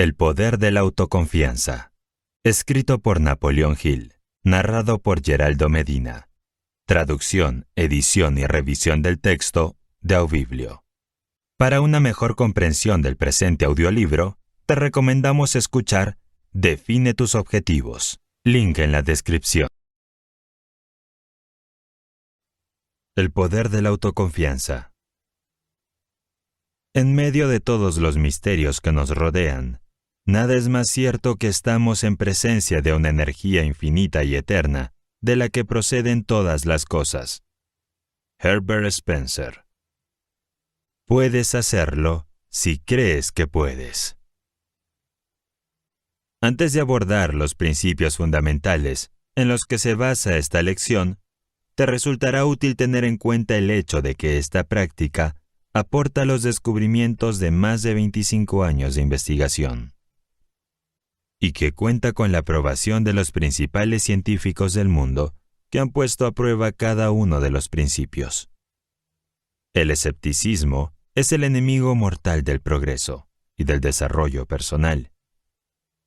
El poder de la autoconfianza. Escrito por Napoleón Hill. Narrado por Geraldo Medina. Traducción, edición y revisión del texto de Aubiblio. Para una mejor comprensión del presente audiolibro, te recomendamos escuchar Define tus objetivos. Link en la descripción. El poder de la autoconfianza. En medio de todos los misterios que nos rodean, nada es más cierto que estamos en presencia de una energía infinita y eterna, de la que proceden todas las cosas. Herbert Spencer. Puedes hacerlo si crees que puedes. Antes de abordar los principios fundamentales en los que se basa esta lección, te resultará útil tener en cuenta el hecho de que esta práctica aporta los descubrimientos de más de 25 años de investigación y que cuenta con la aprobación de los principales científicos del mundo que han puesto a prueba cada uno de los principios. El escepticismo es el enemigo mortal del progreso y del desarrollo personal.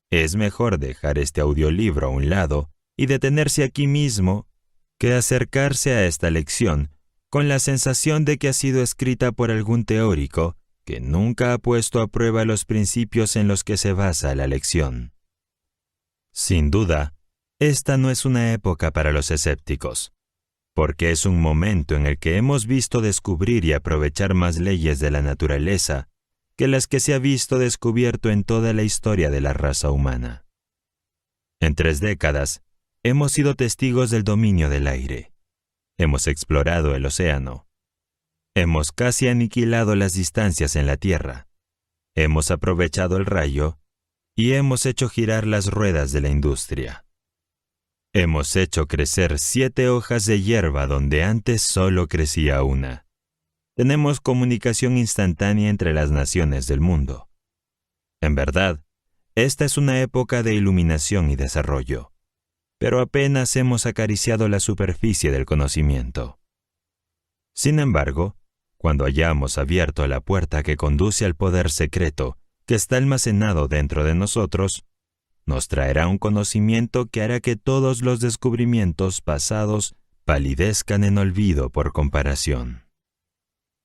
Es mejor dejar este audiolibro a un lado y detenerse aquí mismo que acercarse a esta lección con la sensación de que ha sido escrita por algún teórico que nunca ha puesto a prueba los principios en los que se basa la lección. Sin duda, esta no es una época para los escépticos, porque es un momento en el que hemos visto descubrir y aprovechar más leyes de la naturaleza que las que se ha visto descubierto en toda la historia de la raza humana. En 3 décadas, hemos sido testigos del dominio del aire. Hemos explorado el océano. Hemos casi aniquilado las distancias en la Tierra. Hemos aprovechado el rayo y hemos hecho girar las ruedas de la industria. Hemos hecho crecer 7 hojas de hierba donde antes solo crecía una. Tenemos comunicación instantánea entre las naciones del mundo. En verdad, esta es una época de iluminación y desarrollo, pero apenas hemos acariciado la superficie del conocimiento. Sin embargo, cuando hayamos abierto la puerta que conduce al poder secreto que está almacenado dentro de nosotros, nos traerá un conocimiento que hará que todos los descubrimientos pasados palidezcan en olvido por comparación.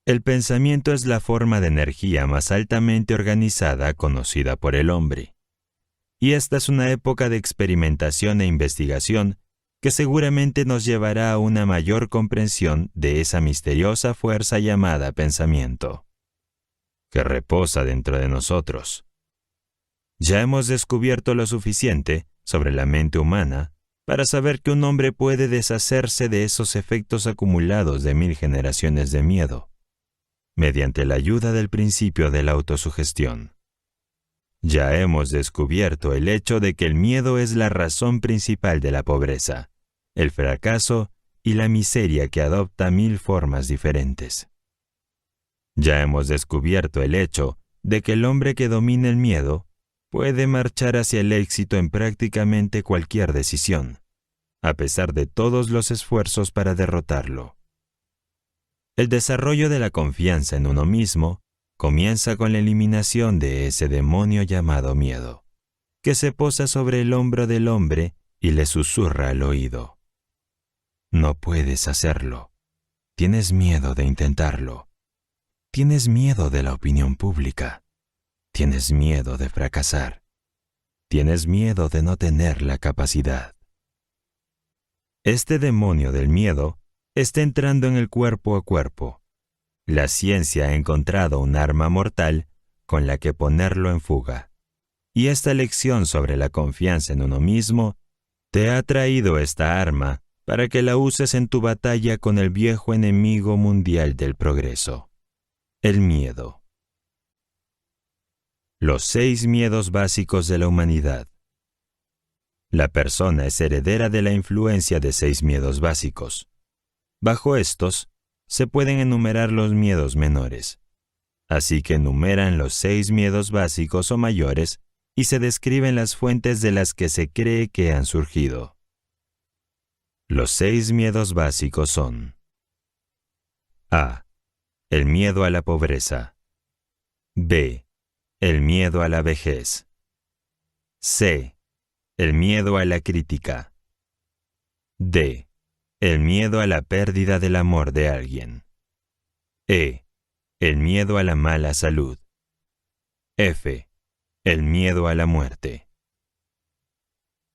El pensamiento es la forma de energía más altamente organizada conocida por el hombre. Y esta es una época de experimentación e investigación que seguramente nos llevará a una mayor comprensión de esa misteriosa fuerza llamada pensamiento, que reposa dentro de nosotros. Ya hemos descubierto lo suficiente sobre la mente humana para saber que un hombre puede deshacerse de esos efectos acumulados de 1000 generaciones de miedo, mediante la ayuda del principio de la autosugestión. Ya hemos descubierto el hecho de que el miedo es la razón principal de la pobreza, el fracaso y la miseria que adopta 1000 formas diferentes. Ya hemos descubierto el hecho de que el hombre que domina el miedo puede marchar hacia el éxito en prácticamente cualquier decisión, a pesar de todos los esfuerzos para derrotarlo. El desarrollo de la confianza en uno mismo comienza con la eliminación de ese demonio llamado miedo, que se posa sobre el hombro del hombre y le susurra al oído: no puedes hacerlo. Tienes miedo de intentarlo. Tienes miedo de la opinión pública. Tienes miedo de fracasar. Tienes miedo de no tener la capacidad. Este demonio del miedo está entrando en el cuerpo a cuerpo. La ciencia ha encontrado un arma mortal con la que ponerlo en fuga. Y esta lección sobre la confianza en uno mismo te ha traído esta arma para que la uses en tu batalla con el viejo enemigo mundial del progreso: el miedo. Los 6 miedos básicos de la humanidad. La persona es heredera de la influencia de 6 miedos básicos. Bajo estos, se pueden enumerar los miedos menores. Así que enumeran los 6 miedos básicos o mayores y se describen las fuentes de las que se cree que han surgido. Los 6 miedos básicos son: A. El miedo a la pobreza. B. El miedo a la vejez. C. El miedo a la crítica. D. El miedo a la pérdida del amor de alguien. E. El miedo a la mala salud. F. El miedo a la muerte.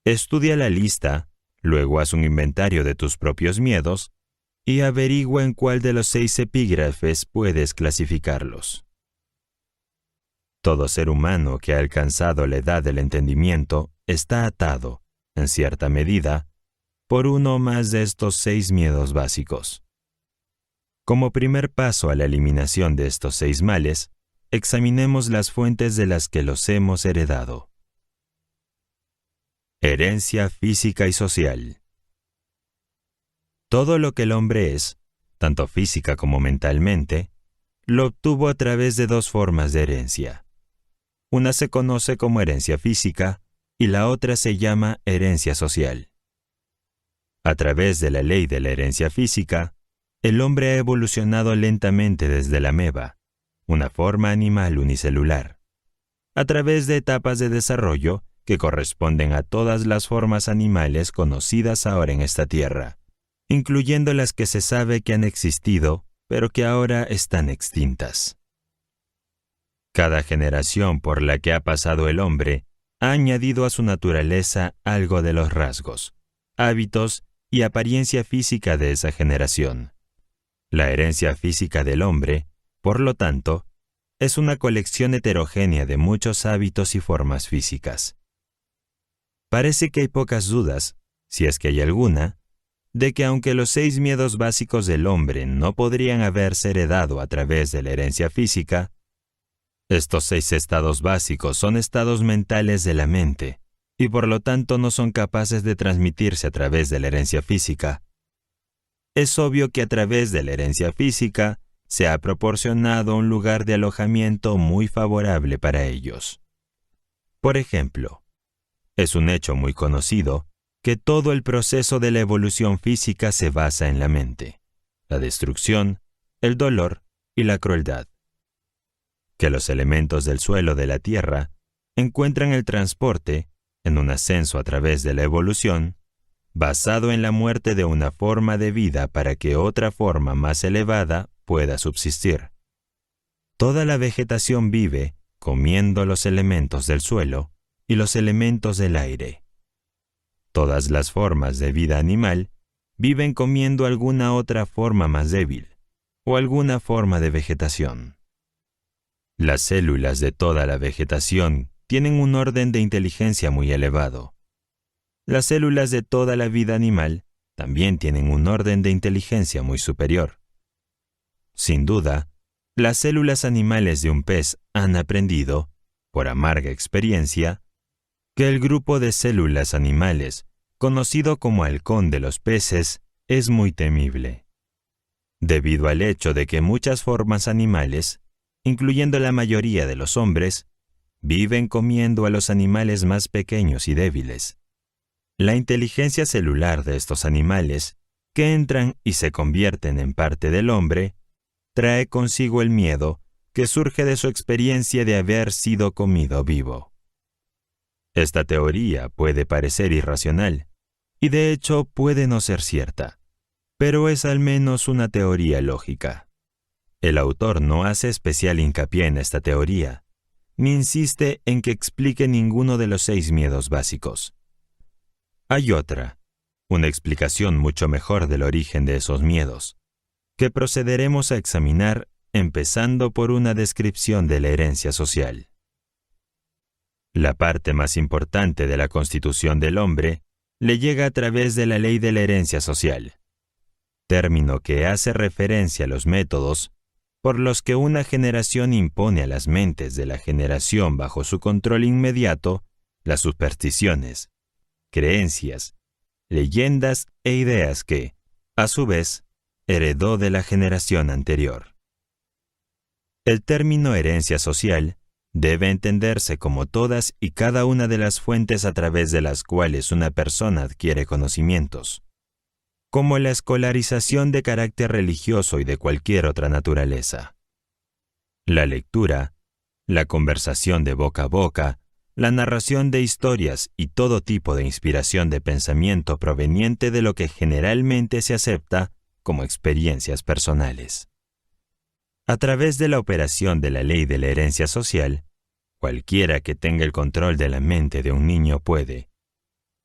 Estudia la lista, luego haz un inventario de tus propios miedos y averigua en cuál de los 6 epígrafes puedes clasificarlos. Todo ser humano que ha alcanzado la edad del entendimiento está atado, en cierta medida, por uno o más de estos 6 miedos básicos. Como primer paso a la eliminación de estos 6 males, examinemos las fuentes de las que los hemos heredado. Herencia física y social. Todo lo que el hombre es, tanto física como mentalmente, lo obtuvo a través de 2 formas de herencia. Una se conoce como herencia física y la otra se llama herencia social. A través de la ley de la herencia física, el hombre ha evolucionado lentamente desde la ameba, una forma animal unicelular, a través de etapas de desarrollo que corresponden a todas las formas animales conocidas ahora en esta tierra, incluyendo las que se sabe que han existido, pero que ahora están extintas. Cada generación por la que ha pasado el hombre ha añadido a su naturaleza algo de los rasgos, hábitos y apariencia física de esa generación. La herencia física del hombre, por lo tanto, es una colección heterogénea de muchos hábitos y formas físicas. Parece que hay pocas dudas, si es que hay alguna, de que aunque los 6 miedos básicos del hombre no podrían haberse heredado a través de la herencia física, estos 6 estados básicos son estados mentales de la mente y por lo tanto no son capaces de transmitirse a través de la herencia física. Es obvio que a través de la herencia física se ha proporcionado un lugar de alojamiento muy favorable para ellos. Por ejemplo, es un hecho muy conocido que todo el proceso de la evolución física se basa en la mente, la destrucción, el dolor y la crueldad. Que los elementos del suelo de la Tierra encuentran el transporte, en un ascenso a través de la evolución, basado en la muerte de una forma de vida para que otra forma más elevada pueda subsistir. Toda la vegetación vive comiendo los elementos del suelo y los elementos del aire. Todas las formas de vida animal viven comiendo alguna otra forma más débil o alguna forma de vegetación. Las células de toda la vegetación tienen un orden de inteligencia muy elevado. Las células de toda la vida animal también tienen un orden de inteligencia muy superior. Sin duda, las células animales de un pez han aprendido, por amarga experiencia, que el grupo de células animales, conocido como halcón de los peces, es muy temible. Debido al hecho de que muchas formas animales, incluyendo la mayoría de los hombres, viven comiendo a los animales más pequeños y débiles. La inteligencia celular de estos animales, que entran y se convierten en parte del hombre, trae consigo el miedo que surge de su experiencia de haber sido comido vivo. Esta teoría puede parecer irracional, y de hecho puede no ser cierta, pero es al menos una teoría lógica. El autor no hace especial hincapié en esta teoría, ni insiste en que explique ninguno de los 6 miedos básicos. Hay otra, una explicación mucho mejor del origen de esos miedos, que procederemos a examinar empezando por una descripción de la herencia social. La parte más importante de la constitución del hombre le llega a través de la ley de la herencia social, término que hace referencia a los métodos por los que una generación impone a las mentes de la generación bajo su control inmediato las supersticiones, creencias, leyendas e ideas que, a su vez, heredó de la generación anterior. El término herencia social debe entenderse como todas y cada una de las fuentes a través de las cuales una persona adquiere conocimientos, como la escolarización de carácter religioso y de cualquier otra naturaleza. La lectura, la conversación de boca a boca, la narración de historias y todo tipo de inspiración de pensamiento proveniente de lo que generalmente se acepta como experiencias personales. A través de la operación de la ley de la herencia social, cualquiera que tenga el control de la mente de un niño puede,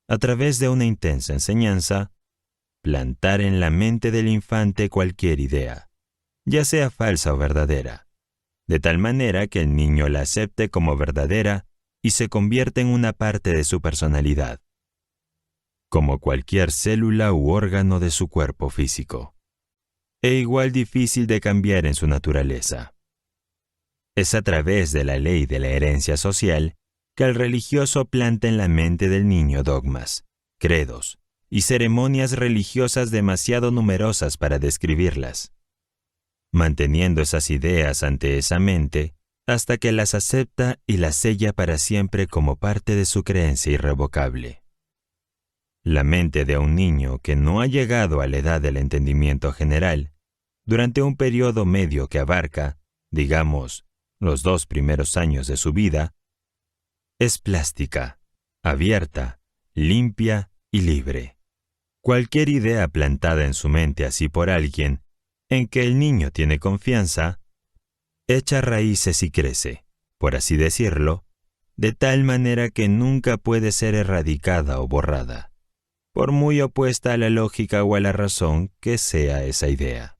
a través de una intensa enseñanza, plantar en la mente del infante cualquier idea, ya sea falsa o verdadera, de tal manera que el niño la acepte como verdadera y se convierte en una parte de su personalidad, como cualquier célula u órgano de su cuerpo físico, e igual difícil de cambiar en su naturaleza. Es a través de la ley de la herencia social que el religioso planta en la mente del niño dogmas, credos y ceremonias religiosas demasiado numerosas para describirlas, manteniendo esas ideas ante esa mente hasta que las acepta y las sella para siempre como parte de su creencia irrevocable. La mente de un niño que no ha llegado a la edad del entendimiento general, durante un periodo medio que abarca, digamos, los 2 primeros años de su vida, es plástica, abierta, limpia y libre. Cualquier idea plantada en su mente así por alguien, en que el niño tiene confianza, echa raíces y crece, por así decirlo, de tal manera que nunca puede ser erradicada o borrada, por muy opuesta a la lógica o a la razón que sea esa idea.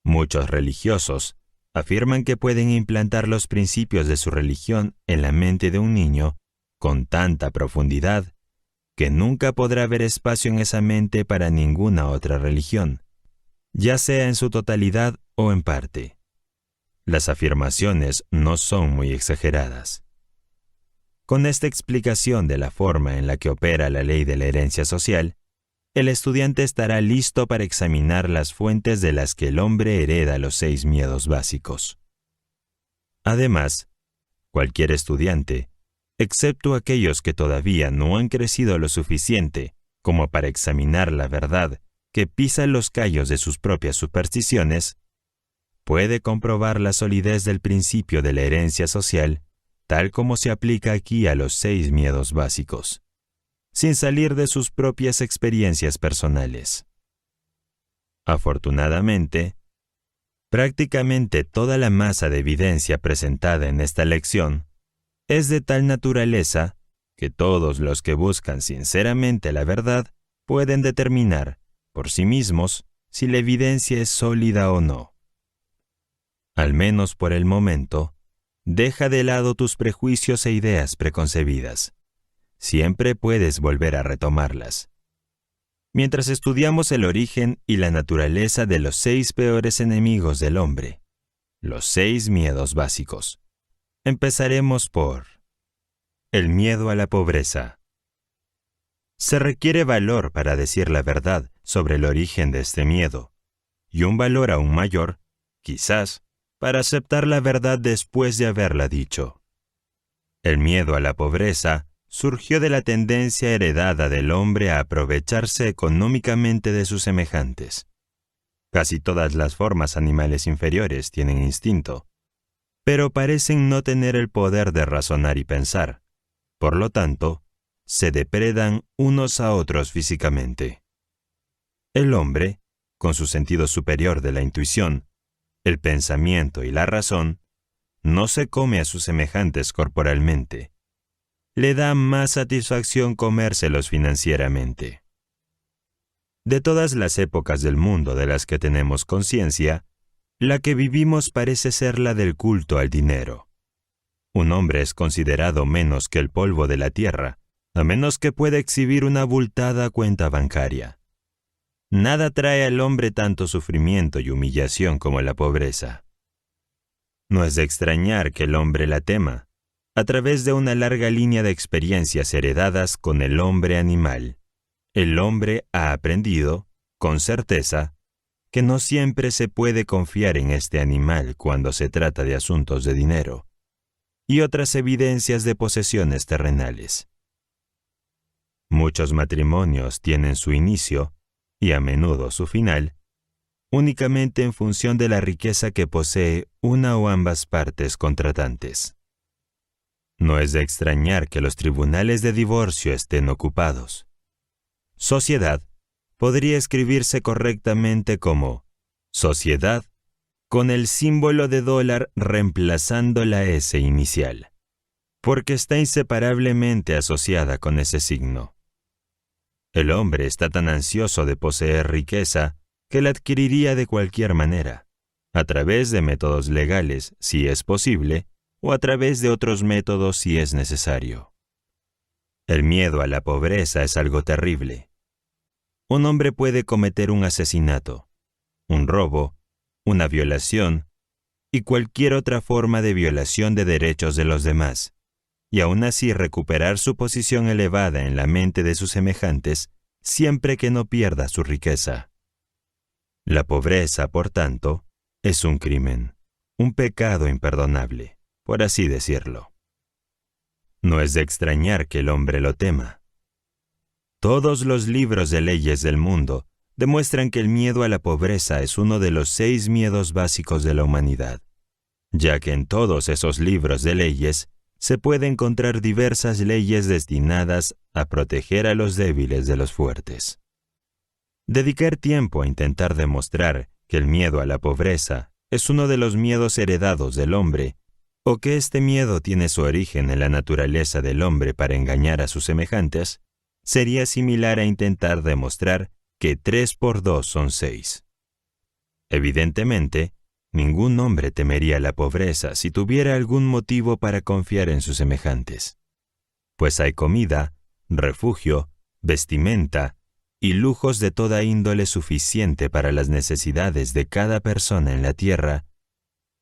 Muchos religiosos afirman que pueden implantar los principios de su religión en la mente de un niño con tanta profundidad que nunca podrá haber espacio en esa mente para ninguna otra religión, ya sea en su totalidad o en parte. Las afirmaciones no son muy exageradas. Con esta explicación de la forma en la que opera la ley de la herencia social, el estudiante estará listo para examinar las fuentes de las que el hombre hereda los 6 miedos básicos. Además, cualquier estudiante, excepto aquellos que todavía no han crecido lo suficiente como para examinar la verdad que pisa los callos de sus propias supersticiones, puede comprobar la solidez del principio de la herencia social tal como se aplica aquí a los 6 miedos básicos, sin salir de sus propias experiencias personales. Afortunadamente, prácticamente toda la masa de evidencia presentada en esta lección es de tal naturaleza que todos los que buscan sinceramente la verdad pueden determinar, por sí mismos, si la evidencia es sólida o no. Al menos por el momento, deja de lado tus prejuicios e ideas preconcebidas. Siempre puedes volver a retomarlas. Mientras estudiamos el origen y la naturaleza de los 6 peores enemigos del hombre, los 6 miedos básicos, empezaremos por el miedo a la pobreza. Se requiere valor para decir la verdad sobre el origen de este miedo, y un valor aún mayor, quizás, para aceptar la verdad después de haberla dicho. El miedo a la pobreza surgió de la tendencia heredada del hombre a aprovecharse económicamente de sus semejantes. Casi todas las formas animales inferiores tienen instinto, pero parecen no tener el poder de razonar y pensar. Por lo tanto, se depredan unos a otros físicamente. El hombre, con su sentido superior de la intuición, el pensamiento y la razón, no se come a sus semejantes corporalmente. Le da más satisfacción comérselos financieramente. De todas las épocas del mundo de las que tenemos conciencia, la que vivimos parece ser la del culto al dinero. Un hombre es considerado menos que el polvo de la tierra, a menos que pueda exhibir una abultada cuenta bancaria. Nada trae al hombre tanto sufrimiento y humillación como la pobreza. No es de extrañar que el hombre la tema, a través de una larga línea de experiencias heredadas con el hombre animal. El hombre ha aprendido, con certeza, que no siempre se puede confiar en este animal cuando se trata de asuntos de dinero y otras evidencias de posesiones terrenales. Muchos matrimonios tienen su inicio, y a menudo su final, únicamente en función de la riqueza que posee una o ambas partes contratantes. No es de extrañar que los tribunales de divorcio estén ocupados. Sociedad podría escribirse correctamente como sociedad, con el símbolo de dólar reemplazando la S inicial, porque está inseparablemente asociada con ese signo. El hombre está tan ansioso de poseer riqueza que la adquiriría de cualquier manera, a través de métodos legales, si es posible, o a través de otros métodos si es necesario. El miedo a la pobreza es algo terrible. Un hombre puede cometer un asesinato, un robo, una violación y cualquier otra forma de violación de derechos de los demás, y aún así recuperar su posición elevada en la mente de sus semejantes siempre que no pierda su riqueza. La pobreza, por tanto, es un crimen, un pecado imperdonable, por así decirlo. No es de extrañar que el hombre lo tema. Todos los libros de leyes del mundo demuestran que el miedo a la pobreza es uno de los 6 miedos básicos de la humanidad, ya que en todos esos libros de leyes se puede encontrar diversas leyes destinadas a proteger a los débiles de los fuertes. Dedicar tiempo a intentar demostrar que el miedo a la pobreza es uno de los miedos heredados del hombre, o que este miedo tiene su origen en la naturaleza del hombre para engañar a sus semejantes, sería similar a intentar demostrar que 3 por 2 son 6. Evidentemente, ningún hombre temería la pobreza si tuviera algún motivo para confiar en sus semejantes, pues hay comida, refugio, vestimenta y lujos de toda índole suficiente para las necesidades de cada persona en la tierra,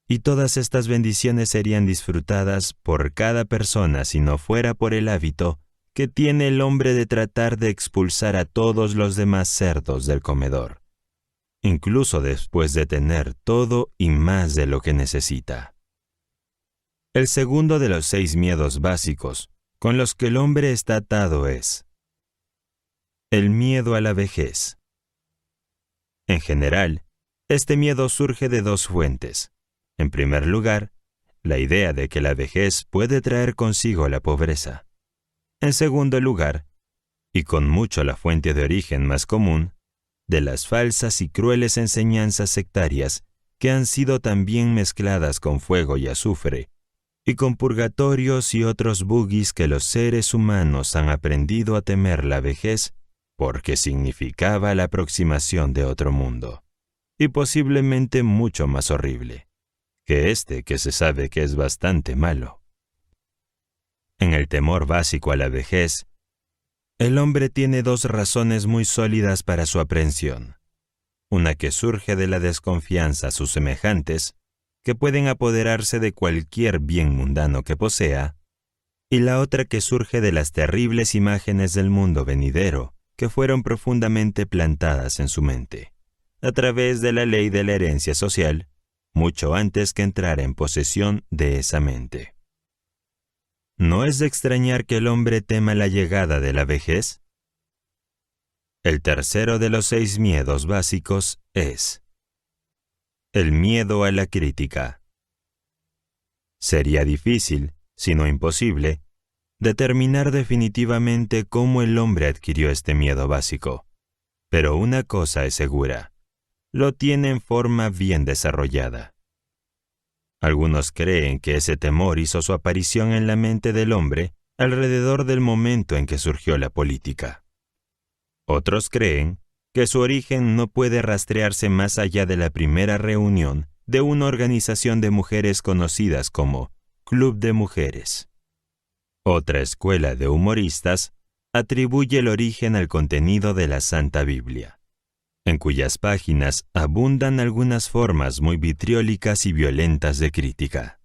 y todas estas bendiciones serían disfrutadas por cada persona si no fuera por el hábito que tiene el hombre de tratar de expulsar a todos los demás cerdos del comedor, incluso después de tener todo y más de lo que necesita. El segundo de los 6 miedos básicos con los que el hombre está atado es el miedo a la vejez. En general, este miedo surge de 2 fuentes. En primer lugar, la idea de que la vejez puede traer consigo la pobreza. En segundo lugar, y con mucho la fuente de origen más común, de las falsas y crueles enseñanzas sectarias que han sido también mezcladas con fuego y azufre, y con purgatorios y otros bugis que los seres humanos han aprendido a temer la vejez porque significaba la aproximación de otro mundo, y posiblemente mucho más horrible que este que se sabe que es bastante malo. En el temor básico a la vejez, el hombre tiene 2 razones muy sólidas para su aprensión. Una que surge de la desconfianza a sus semejantes, que pueden apoderarse de cualquier bien mundano que posea, y la otra que surge de las terribles imágenes del mundo venidero que fueron profundamente plantadas en su mente, a través de la ley de la herencia social, mucho antes que entrara en posesión de esa mente. ¿No es de extrañar que el hombre tema la llegada de la vejez? El tercero de los 6 miedos básicos es el miedo a la crítica. Sería difícil, si no imposible, determinar definitivamente cómo el hombre adquirió este miedo básico, pero una cosa es segura: lo tiene en forma bien desarrollada. Algunos creen que ese temor hizo su aparición en la mente del hombre alrededor del momento en que surgió la política. Otros creen que su origen no puede rastrearse más allá de la primera reunión de una organización de mujeres conocidas como Club de Mujeres. Otra escuela de humoristas atribuye el origen al contenido de la Santa Biblia, en cuyas páginas abundan algunas formas muy vitriólicas y violentas de crítica.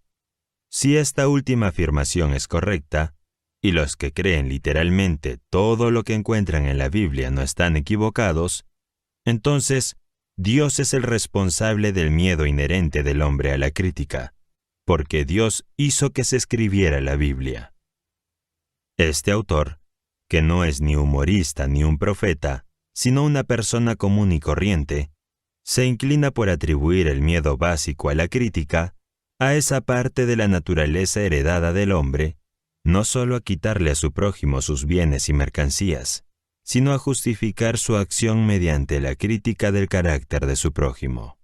Si esta última afirmación es correcta, y los que creen literalmente todo lo que encuentran en la Biblia no están equivocados, entonces Dios es el responsable del miedo inherente del hombre a la crítica, porque Dios hizo que se escribiera la Biblia. Este autor, que no es ni humorista ni un profeta, sino una persona común y corriente, se inclina por atribuir el miedo básico a la crítica a esa parte de la naturaleza heredada del hombre no solo a quitarle a su prójimo sus bienes y mercancías, sino a justificar su acción mediante la crítica del carácter de su prójimo.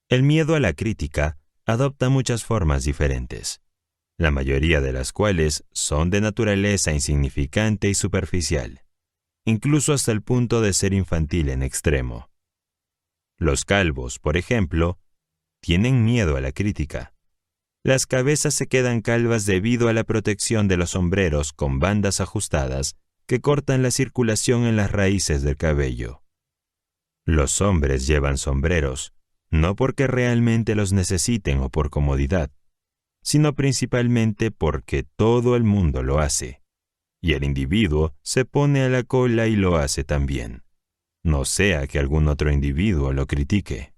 El miedo a la crítica adopta muchas formas diferentes, la mayoría de las cuales son de naturaleza insignificante y superficial, incluso hasta el punto de ser infantil en extremo. Los calvos, por ejemplo, tienen miedo a la crítica. Las cabezas se quedan calvas debido a la protección de los sombreros con bandas ajustadas que cortan la circulación en las raíces del cabello. Los hombres llevan sombreros, no porque realmente los necesiten o por comodidad, sino principalmente porque todo el mundo lo hace, y el individuo se pone a la cola y lo hace también, no sea que algún otro individuo lo critique.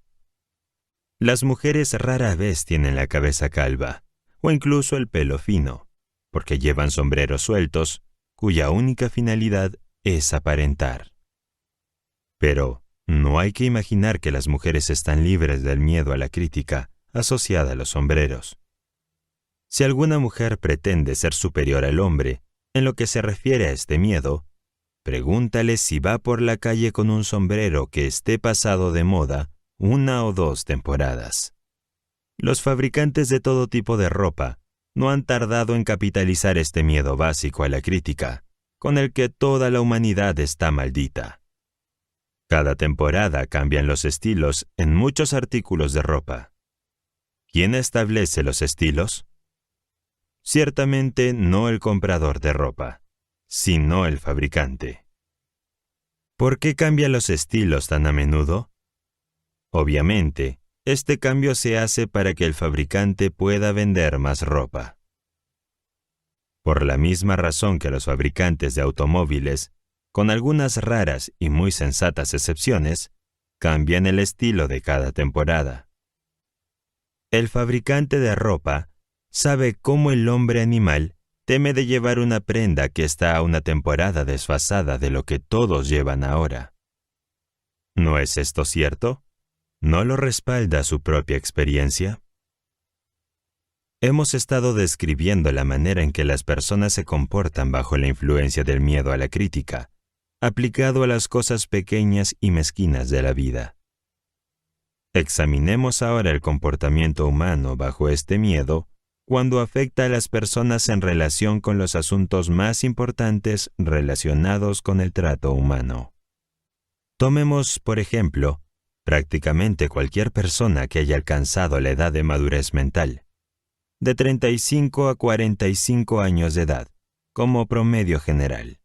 Las mujeres rara vez tienen la cabeza calva, o incluso el pelo fino, porque llevan sombreros sueltos, cuya única finalidad es aparentar. Pero no hay que imaginar que las mujeres están libres del miedo a la crítica asociada a los sombreros. Si alguna mujer pretende ser superior al hombre en lo que se refiere a este miedo, pregúntale si va por la calle con un sombrero que esté pasado de moda 1 o 2 temporadas. Los fabricantes de todo tipo de ropa no han tardado en capitalizar este miedo básico a la crítica, con el que toda la humanidad está maldita. Cada temporada cambian los estilos en muchos artículos de ropa. ¿Quién establece los estilos? Ciertamente no el comprador de ropa, sino el fabricante. ¿Por qué cambian los estilos tan a menudo? Obviamente, este cambio se hace para que el fabricante pueda vender más ropa. Por la misma razón que los fabricantes de automóviles, con algunas raras y muy sensatas excepciones, cambian el estilo de cada temporada. El fabricante de ropa sabe cómo el hombre animal teme de llevar una prenda que está a una temporada desfasada de lo que todos llevan ahora. ¿No es esto cierto? ¿No lo respalda su propia experiencia? Hemos estado describiendo la manera en que las personas se comportan bajo la influencia del miedo a la crítica, aplicado a las cosas pequeñas y mezquinas de la vida. Examinemos ahora el comportamiento humano bajo este miedo cuando afecta a las personas en relación con los asuntos más importantes relacionados con el trato humano. Tomemos, por ejemplo, prácticamente cualquier persona que haya alcanzado la edad de madurez mental, de 35 a 45 años de edad, como promedio general.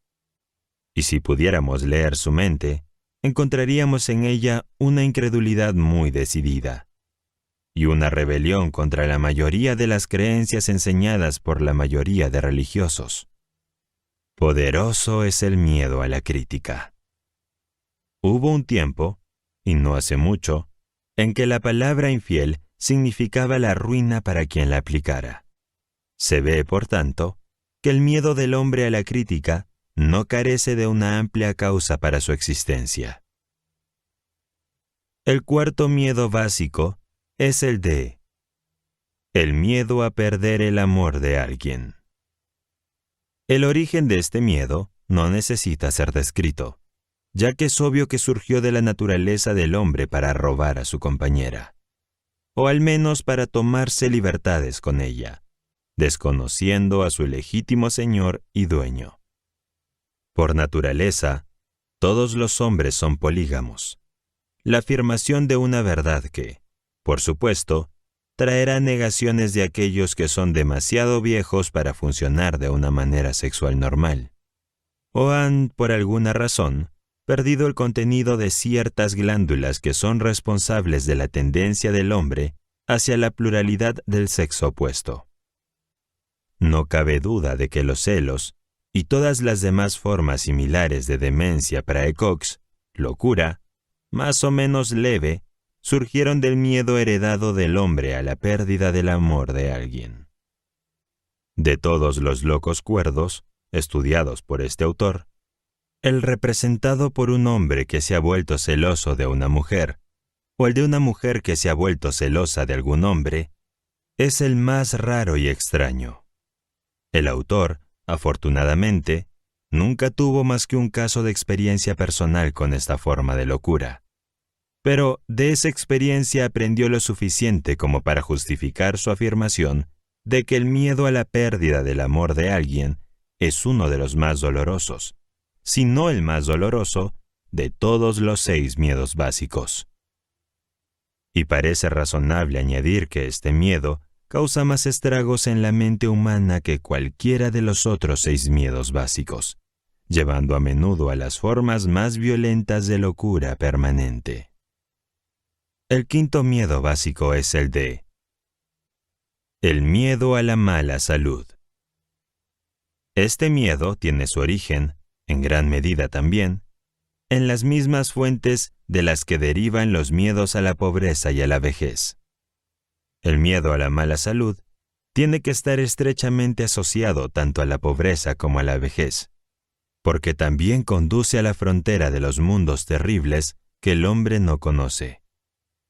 Y si pudiéramos leer su mente, encontraríamos en ella una incredulidad muy decidida y una rebelión contra la mayoría de las creencias enseñadas por la mayoría de religiosos. Poderoso es el miedo a la crítica. Hubo un tiempo, y no hace mucho, en que la palabra infiel significaba la ruina para quien la aplicara. Se ve, por tanto, que el miedo del hombre a la crítica no carece de una amplia causa para su existencia. El cuarto miedo básico es el miedo a perder el amor de alguien. El origen de este miedo no necesita ser descrito, ya que es obvio que surgió de la naturaleza del hombre para robar a su compañera, o al menos para tomarse libertades con ella, desconociendo a su legítimo señor y dueño. Por naturaleza, todos los hombres son polígamos, la afirmación de una verdad que, por supuesto, traerá negaciones de aquellos que son demasiado viejos para funcionar de una manera sexual normal, o han, por alguna razón, perdido el contenido de ciertas glándulas que son responsables de la tendencia del hombre hacia la pluralidad del sexo opuesto. No cabe duda de que los celos y todas las demás formas similares de demencia praecox, locura, más o menos leve, surgieron del miedo heredado del hombre a la pérdida del amor de alguien. De todos los locos cuerdos, estudiados por este autor, el representado por un hombre que se ha vuelto celoso de una mujer, o el de una mujer que se ha vuelto celosa de algún hombre, es el más raro y extraño. El autor, afortunadamente, nunca tuvo más que un caso de experiencia personal con esta forma de locura. Pero de esa experiencia aprendió lo suficiente como para justificar su afirmación de que el miedo a la pérdida del amor de alguien es uno de los más dolorosos, si no el más doloroso, de todos los 6 miedos básicos. Y parece razonable añadir que este miedo causa más estragos en la mente humana que cualquiera de los otros 6 miedos básicos, llevando a menudo a las formas más violentas de locura permanente. El quinto miedo básico es el miedo a la mala salud. Este miedo tiene su origen, en gran medida también, en las mismas fuentes de las que derivan los miedos a la pobreza y a la vejez. El miedo a la mala salud tiene que estar estrechamente asociado tanto a la pobreza como a la vejez, porque también conduce a la frontera de los mundos terribles que el hombre no conoce,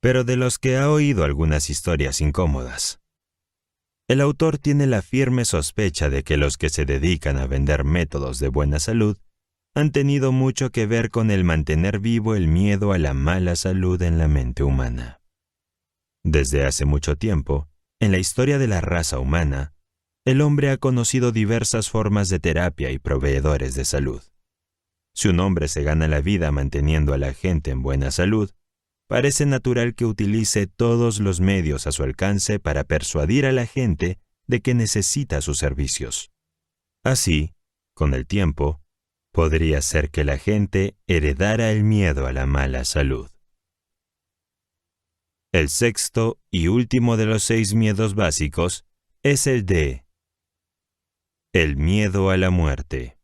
pero de los que ha oído algunas historias incómodas. El autor tiene la firme sospecha de que los que se dedican a vender métodos de buena salud han tenido mucho que ver con el mantener vivo el miedo a la mala salud en la mente humana. Desde hace mucho tiempo, en la historia de la raza humana, el hombre ha conocido diversas formas de terapia y proveedores de salud. Si un hombre se gana la vida manteniendo a la gente en buena salud, parece natural que utilice todos los medios a su alcance para persuadir a la gente de que necesita sus servicios. Así, con el tiempo, podría ser que la gente heredara el miedo a la mala salud. El sexto y último de los 6 miedos básicos es el miedo a la muerte.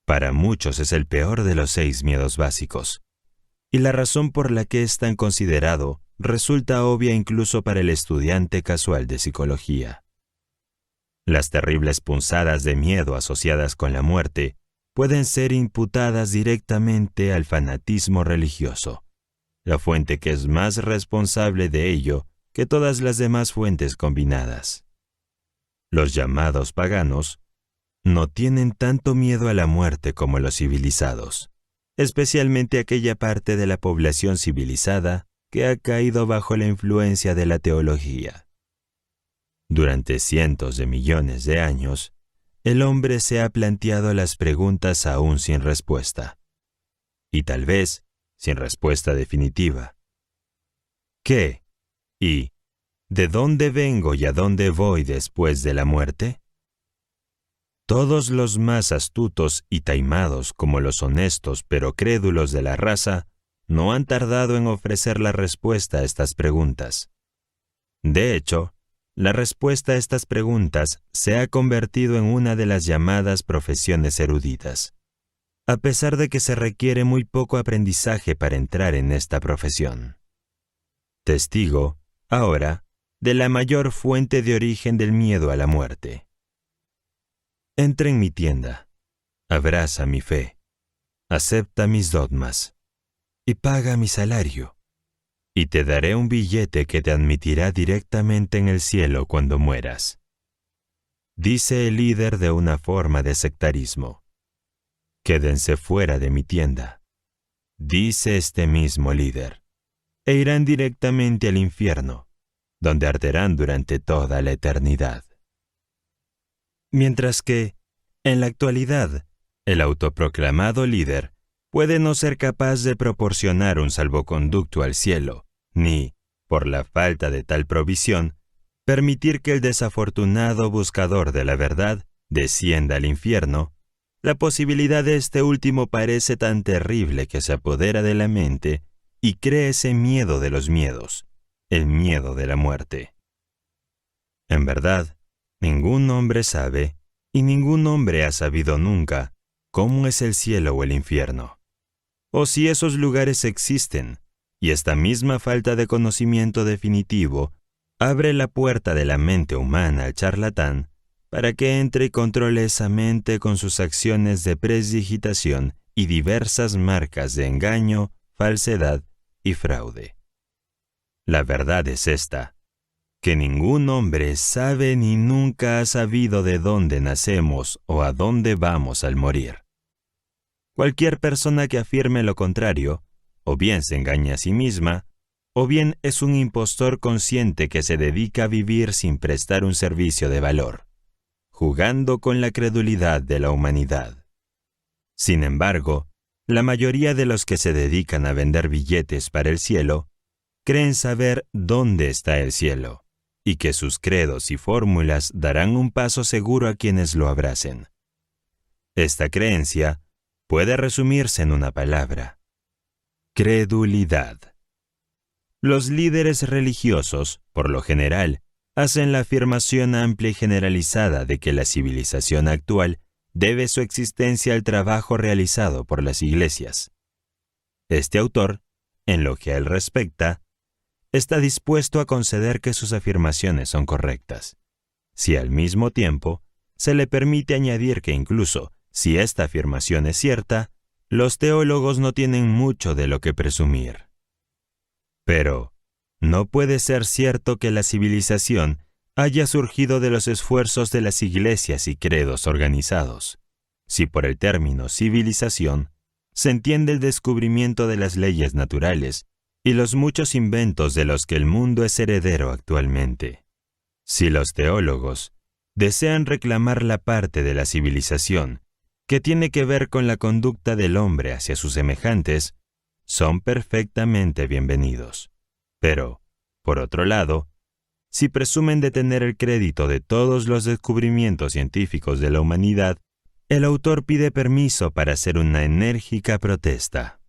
Para muchos es el peor de los 6 miedos básicos, y la razón por la que es tan considerado resulta obvia incluso para el estudiante casual de psicología. Las terribles punzadas de miedo asociadas con la muerte pueden ser imputadas directamente al fanatismo religioso, la fuente que es más responsable de ello que todas las demás fuentes combinadas. Los llamados paganos no tienen tanto miedo a la muerte como los civilizados, especialmente aquella parte de la población civilizada que ha caído bajo la influencia de la teología. Durante cientos de millones de años, el hombre se ha planteado las preguntas aún sin respuesta, y tal vez sin respuesta definitiva. ¿Qué? ¿Y de dónde vengo y a dónde voy después de la muerte? Todos los más astutos y taimados como los honestos pero crédulos de la raza no han tardado en ofrecer la respuesta a estas preguntas. De hecho, la respuesta a estas preguntas se ha convertido en una de las llamadas profesiones eruditas, a pesar de que se requiere muy poco aprendizaje para entrar en esta profesión. Testigo, ahora, de la mayor fuente de origen del miedo a la muerte. Entra en mi tienda, abraza mi fe, acepta mis dogmas y paga mi salario, y te daré un billete que te admitirá directamente en el cielo cuando mueras. Dice el líder de una forma de sectarismo. Quédense fuera de mi tienda, dice este mismo líder, e irán directamente al infierno, donde arderán durante toda la eternidad. Mientras que, en la actualidad, el autoproclamado líder puede no ser capaz de proporcionar un salvoconducto al cielo, ni, por la falta de tal provisión, permitir que el desafortunado buscador de la verdad descienda al infierno, la posibilidad de este último parece tan terrible que se apodera de la mente y crea ese miedo de los miedos, el miedo de la muerte. En verdad, ningún hombre sabe, y ningún hombre ha sabido nunca, cómo es el cielo o el infierno, o si esos lugares existen, y esta misma falta de conocimiento definitivo abre la puerta de la mente humana al charlatán para que entre y controle esa mente con sus acciones de presdigitación y diversas marcas de engaño, falsedad y fraude. La verdad es esta, que ningún hombre sabe ni nunca ha sabido de dónde nacemos o a dónde vamos al morir. Cualquier persona que afirme lo contrario, o bien se engaña a sí misma, o bien es un impostor consciente que se dedica a vivir sin prestar un servicio de valor, jugando con la credulidad de la humanidad. Sin embargo, la mayoría de los que se dedican a vender billetes para el cielo creen saber dónde está el cielo, y que sus credos y fórmulas darán un paso seguro a quienes lo abracen. Esta creencia puede resumirse en una palabra: credulidad. Los líderes religiosos, por lo general, hacen la afirmación amplia y generalizada de que la civilización actual debe su existencia al trabajo realizado por las iglesias. Este autor, en lo que a él respecta, está dispuesto a conceder que sus afirmaciones son correctas, si al mismo tiempo se le permite añadir que incluso si esta afirmación es cierta, los teólogos no tienen mucho de lo que presumir. Pero no puede ser cierto que la civilización haya surgido de los esfuerzos de las iglesias y credos organizados, si por el término civilización se entiende el descubrimiento de las leyes naturales y los muchos inventos de los que el mundo es heredero actualmente. Si los teólogos desean reclamar la parte de la civilización que tiene que ver con la conducta del hombre hacia sus semejantes, son perfectamente bienvenidos. Pero, por otro lado, si presumen de tener el crédito de todos los descubrimientos científicos de la humanidad, el autor pide permiso para hacer una enérgica protesta.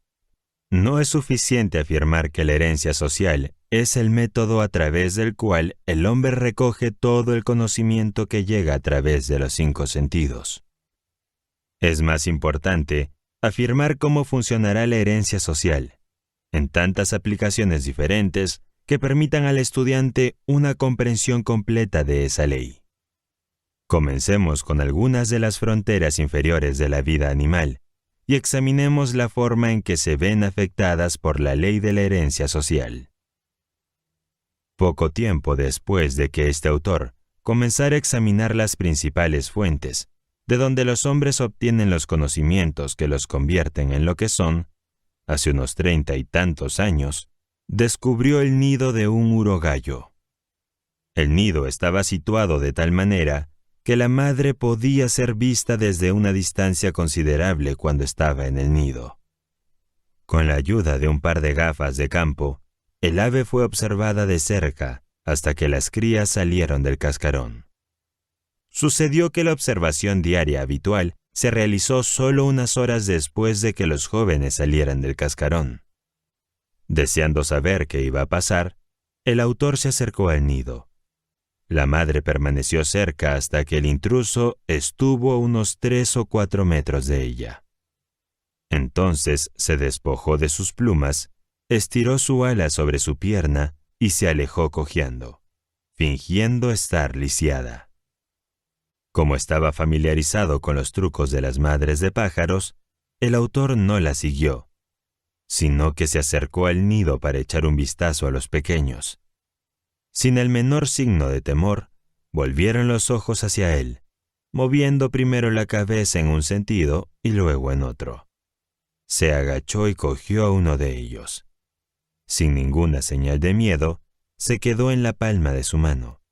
No es suficiente afirmar que la herencia social es el método a través del cual el hombre recoge todo el conocimiento que llega a través de los 5 sentidos. Es más importante afirmar cómo funcionará la herencia social, en tantas aplicaciones diferentes que permitan al estudiante una comprensión completa de esa ley. Comencemos con algunas de las fronteras inferiores de la vida animal y examinemos la forma en que se ven afectadas por la ley de la herencia social. Poco tiempo después de que este autor comenzara a examinar las principales fuentes de donde los hombres obtienen los conocimientos que los convierten en lo que son, hace unos 30 y tantos años, descubrió el nido de un urogallo. El nido estaba situado de tal manera que la madre podía ser vista desde una distancia considerable cuando estaba en el nido. Con la ayuda de un par de gafas de campo, el ave fue observada de cerca hasta que las crías salieron del cascarón. Sucedió que la observación diaria habitual se realizó solo unas horas después de que los jóvenes salieran del cascarón. Deseando saber qué iba a pasar, el autor se acercó al nido. La madre permaneció cerca hasta que el intruso estuvo a unos 3 o 4 metros de ella. Entonces se despojó de sus plumas, estiró su ala sobre su pierna y se alejó cojeando, fingiendo estar lisiada. Como estaba familiarizado con los trucos de las madres de pájaros, el autor no la siguió, sino que se acercó al nido para echar un vistazo a los pequeños. Sin el menor signo de temor, volvieron los ojos hacia él, moviendo primero la cabeza en un sentido y luego en otro. Se agachó y cogió a uno de ellos. Sin ninguna señal de miedo, se quedó en la palma de su mano.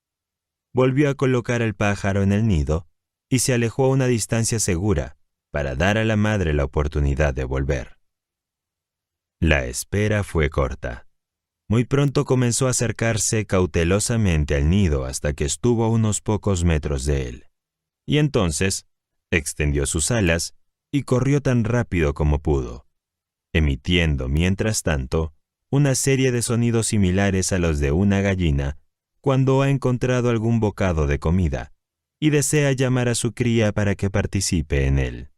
Volvió a colocar al pájaro en el nido y se alejó a una distancia segura para dar a la madre la oportunidad de volver. La espera fue corta. Muy pronto comenzó a acercarse cautelosamente al nido hasta que estuvo a unos pocos metros de él. Y entonces extendió sus alas y corrió tan rápido como pudo, emitiendo, mientras tanto, una serie de sonidos similares a los de una gallina cuando ha encontrado algún bocado de comida y desea llamar a su cría para que participe en él.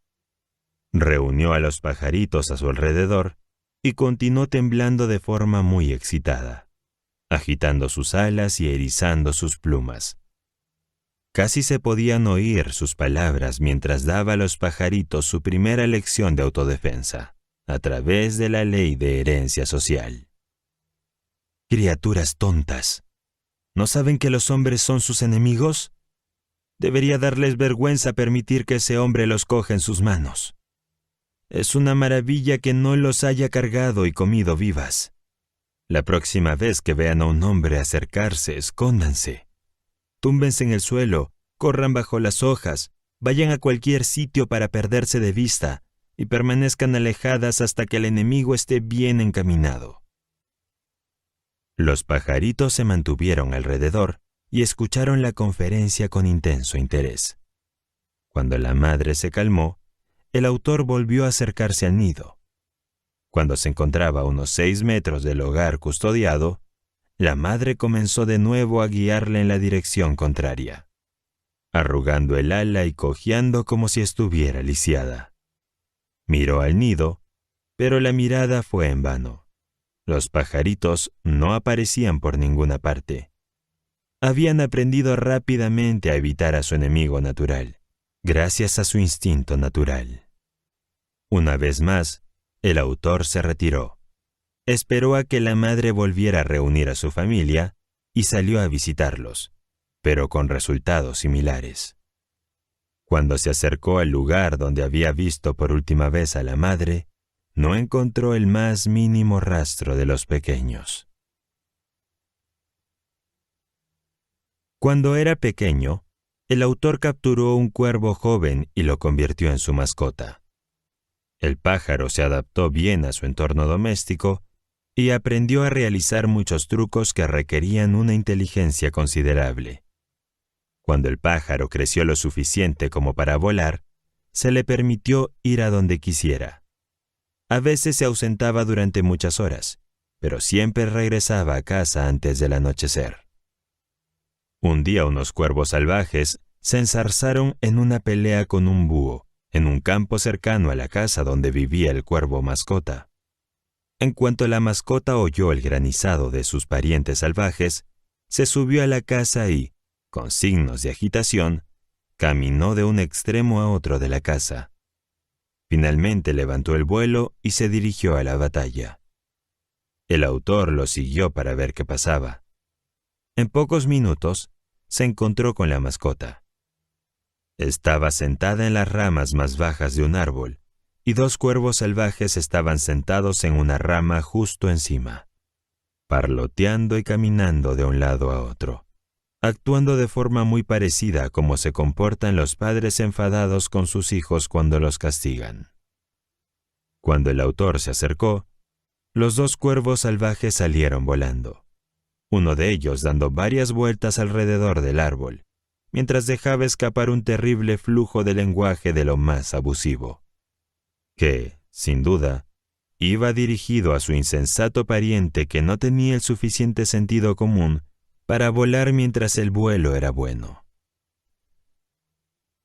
Reunió a los pajaritos a su alrededor y continuó temblando de forma muy excitada, agitando sus alas y erizando sus plumas. Casi se podían oír sus palabras mientras daba a los pajaritos su primera lección de autodefensa, a través de la ley de herencia social. «Criaturas tontas», ¿No saben que los hombres son sus enemigos? Debería darles vergüenza permitir que ese hombre los coja en sus manos. Es una maravilla que no los haya cargado y comido vivas. La próxima vez que vean a un hombre acercarse, escóndanse. Túmbense en el suelo, corran bajo las hojas, vayan a cualquier sitio para perderse de vista y permanezcan alejadas hasta que el enemigo esté bien encaminado. Los pajaritos se mantuvieron alrededor y escucharon la conferencia con intenso interés. Cuando la madre se calmó, el autor volvió a acercarse al nido. Cuando se encontraba a unos 6 metros del hogar custodiado, la madre comenzó de nuevo a guiarle en la dirección contraria, arrugando el ala y cojeando como si estuviera lisiada. Miró al nido, pero la mirada fue en vano. Los pajaritos no aparecían por ninguna parte. Habían aprendido rápidamente a evitar a su enemigo natural, gracias a su instinto natural. Una vez más, el autor se retiró. Esperó a que la madre volviera a reunir a su familia y salió a visitarlos, pero con resultados similares. Cuando se acercó al lugar donde había visto por última vez a la madre, no encontró el más mínimo rastro de los pequeños. Cuando era pequeño, el autor capturó un cuervo joven y lo convirtió en su mascota. El pájaro se adaptó bien a su entorno doméstico y aprendió a realizar muchos trucos que requerían una inteligencia considerable. Cuando el pájaro creció lo suficiente como para volar, se le permitió ir a donde quisiera. A veces se ausentaba durante muchas horas, pero siempre regresaba a casa antes del anochecer. Un día unos cuervos salvajes se enzarzaron en una pelea con un búho en un campo cercano a la casa donde vivía el cuervo mascota. En cuanto la mascota oyó el granizado de sus parientes salvajes, se subió a la casa y, con signos de agitación, caminó de un extremo a otro de la casa. Finalmente levantó el vuelo y se dirigió a la batalla. El autor lo siguió para ver qué pasaba. En pocos minutos, se encontró con la mascota. Estaba sentada en las ramas más bajas de un árbol, y 2 cuervos salvajes estaban sentados en una rama justo encima, parloteando y caminando de un lado a otro, actuando de forma muy parecida a cómo se comportan los padres enfadados con sus hijos cuando los castigan. Cuando el autor se acercó, los 2 cuervos salvajes salieron volando, uno de ellos dando varias vueltas alrededor del árbol, mientras dejaba escapar un terrible flujo de lenguaje de lo más abusivo, que, sin duda, iba dirigido a su insensato pariente que no tenía el suficiente sentido común para volar mientras el vuelo era bueno.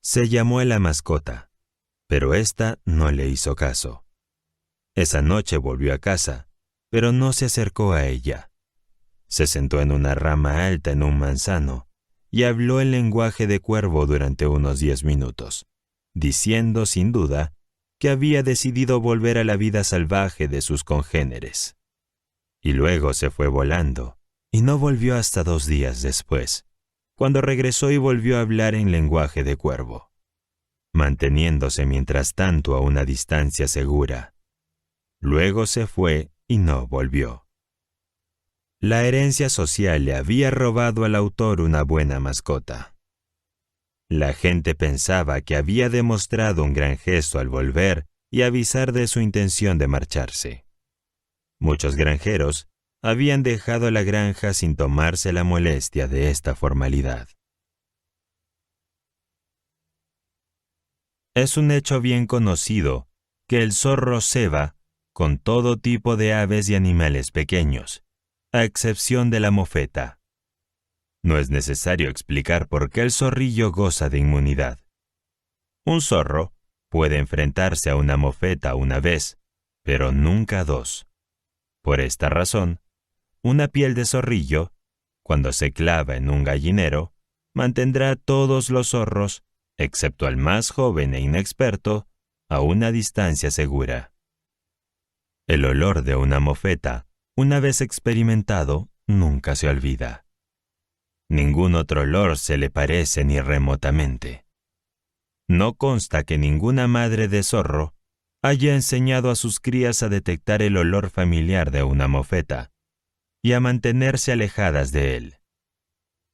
Se llamó a la mascota, pero ésta no le hizo caso. Esa noche volvió a casa, pero no se acercó a ella. Se sentó en una rama alta en un manzano y habló el lenguaje de cuervo durante unos 10 minutos, diciendo sin duda que había decidido volver a la vida salvaje de sus congéneres. Y luego se fue volando, y no volvió hasta 2 días después, cuando regresó y volvió a hablar en lenguaje de cuervo, manteniéndose mientras tanto a una distancia segura. Luego se fue y no volvió. La herencia social le había robado al autor una buena mascota. La gente pensaba que había demostrado un gran gesto al volver y avisar de su intención de marcharse. Muchos granjeros habían dejado la granja sin tomarse la molestia de esta formalidad. Es un hecho bien conocido que el zorro ceba con todo tipo de aves y animales pequeños, a excepción de la mofeta. No es necesario explicar por qué el zorrillo goza de inmunidad. Un zorro puede enfrentarse a una mofeta una vez, pero nunca 2. Por esta razón, una piel de zorrillo, cuando se clava en un gallinero, mantendrá a todos los zorros, excepto al más joven e inexperto, a una distancia segura. El olor de una mofeta, una vez experimentado, nunca se olvida. Ningún otro olor se le parece ni remotamente. No consta que ninguna madre de zorro haya enseñado a sus crías a detectar el olor familiar de una mofeta y a mantenerse alejadas de él.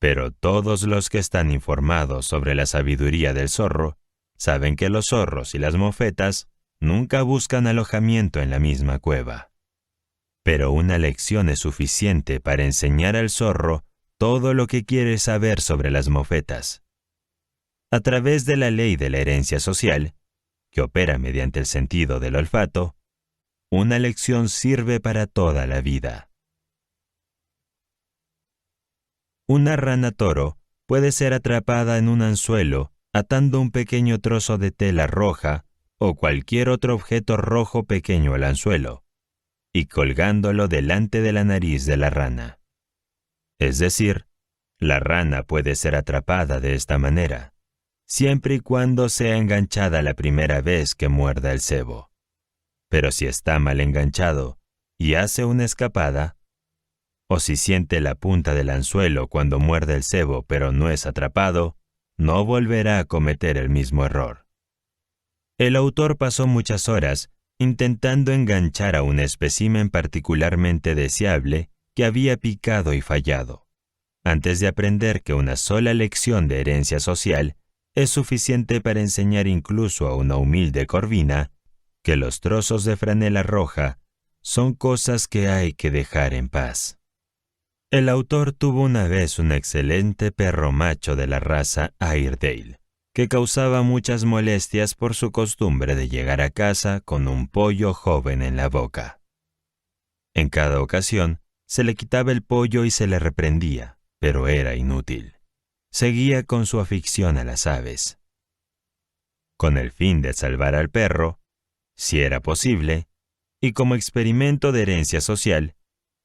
Pero todos los que están informados sobre la sabiduría del zorro saben que los zorros y las mofetas nunca buscan alojamiento en la misma cueva. Pero una lección es suficiente para enseñar al zorro todo lo que quiere saber sobre las mofetas. A través de la ley de la herencia social, que opera mediante el sentido del olfato, una lección sirve para toda la vida. Una rana toro puede ser atrapada en un anzuelo atando un pequeño trozo de tela roja o cualquier otro objeto rojo pequeño al anzuelo y colgándolo delante de la nariz de la rana. Es decir, la rana puede ser atrapada de esta manera, siempre y cuando sea enganchada la primera vez que muerda el cebo. Pero si está mal enganchado y hace una escapada, o si siente la punta del anzuelo cuando muerde el cebo pero no es atrapado, no volverá a cometer el mismo error. El autor pasó muchas horas intentando enganchar a un espécimen particularmente deseable que había picado y fallado, antes de aprender que una sola lección de herencia social es suficiente para enseñar incluso a una humilde corvina que los trozos de franela roja son cosas que hay que dejar en paz. El autor tuvo una vez un excelente perro macho de la raza Airedale, que causaba muchas molestias por su costumbre de llegar a casa con un pollo joven en la boca. En cada ocasión, se le quitaba el pollo y se le reprendía, pero era inútil. Seguía con su afición a las aves. Con el fin de salvar al perro, si era posible, y como experimento de herencia social,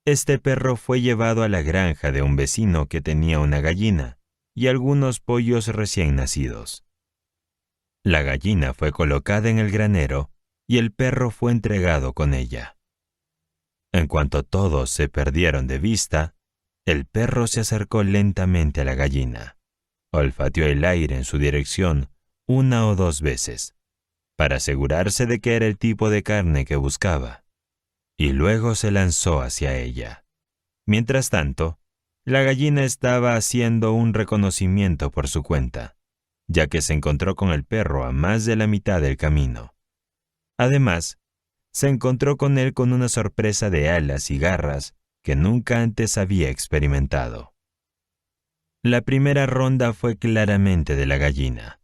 este perro fue llevado a la granja de un vecino que tenía una gallina y algunos pollos recién nacidos. La gallina fue colocada en el granero y el perro fue entregado con ella. En cuanto todos se perdieron de vista, el perro se acercó lentamente a la gallina, olfateó el aire en su dirección 1 o 2 veces, para asegurarse de que era el tipo de carne que buscaba, y luego se lanzó hacia ella. Mientras tanto, la gallina estaba haciendo un reconocimiento por su cuenta, ya que se encontró con el perro a más de la mitad del camino. Además, se encontró con él con una sorpresa de alas y garras que nunca antes había experimentado. La primera ronda fue claramente de la gallina,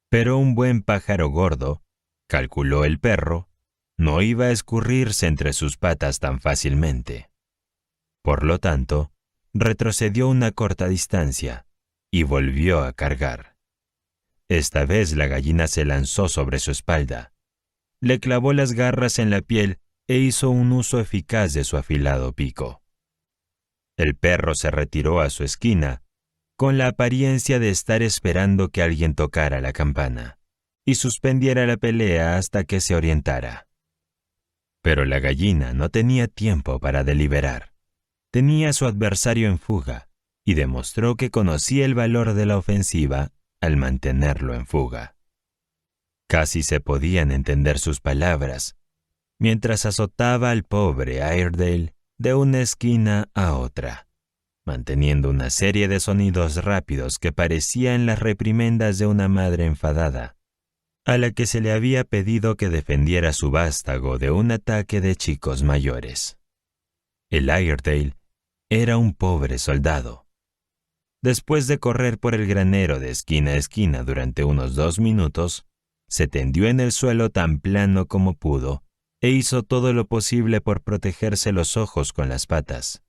pero un buen pájaro gordo, calculó el perro, no iba a escurrirse entre sus patas tan fácilmente. Por lo tanto, retrocedió una corta distancia y volvió a cargar. Esta vez la gallina se lanzó sobre su espalda, le clavó las garras en la piel e hizo un uso eficaz de su afilado pico. El perro se retiró a su esquina, con la apariencia de estar esperando que alguien tocara la campana y suspendiera la pelea hasta que se orientara. Pero la gallina no tenía tiempo para deliberar. Tenía a su adversario en fuga y demostró que conocía el valor de la ofensiva al mantenerlo en fuga. Casi se podían entender sus palabras, mientras azotaba al pobre Airedale de una esquina a otra, manteniendo una serie de sonidos rápidos que parecían las reprimendas de una madre enfadada, a la que se le había pedido que defendiera su vástago de un ataque de chicos mayores. El Airedale era un pobre soldado. Después de correr por el granero de esquina a esquina durante unos 2 minutos, se tendió en el suelo tan plano como pudo e hizo todo lo posible por protegerse los ojos con las patas.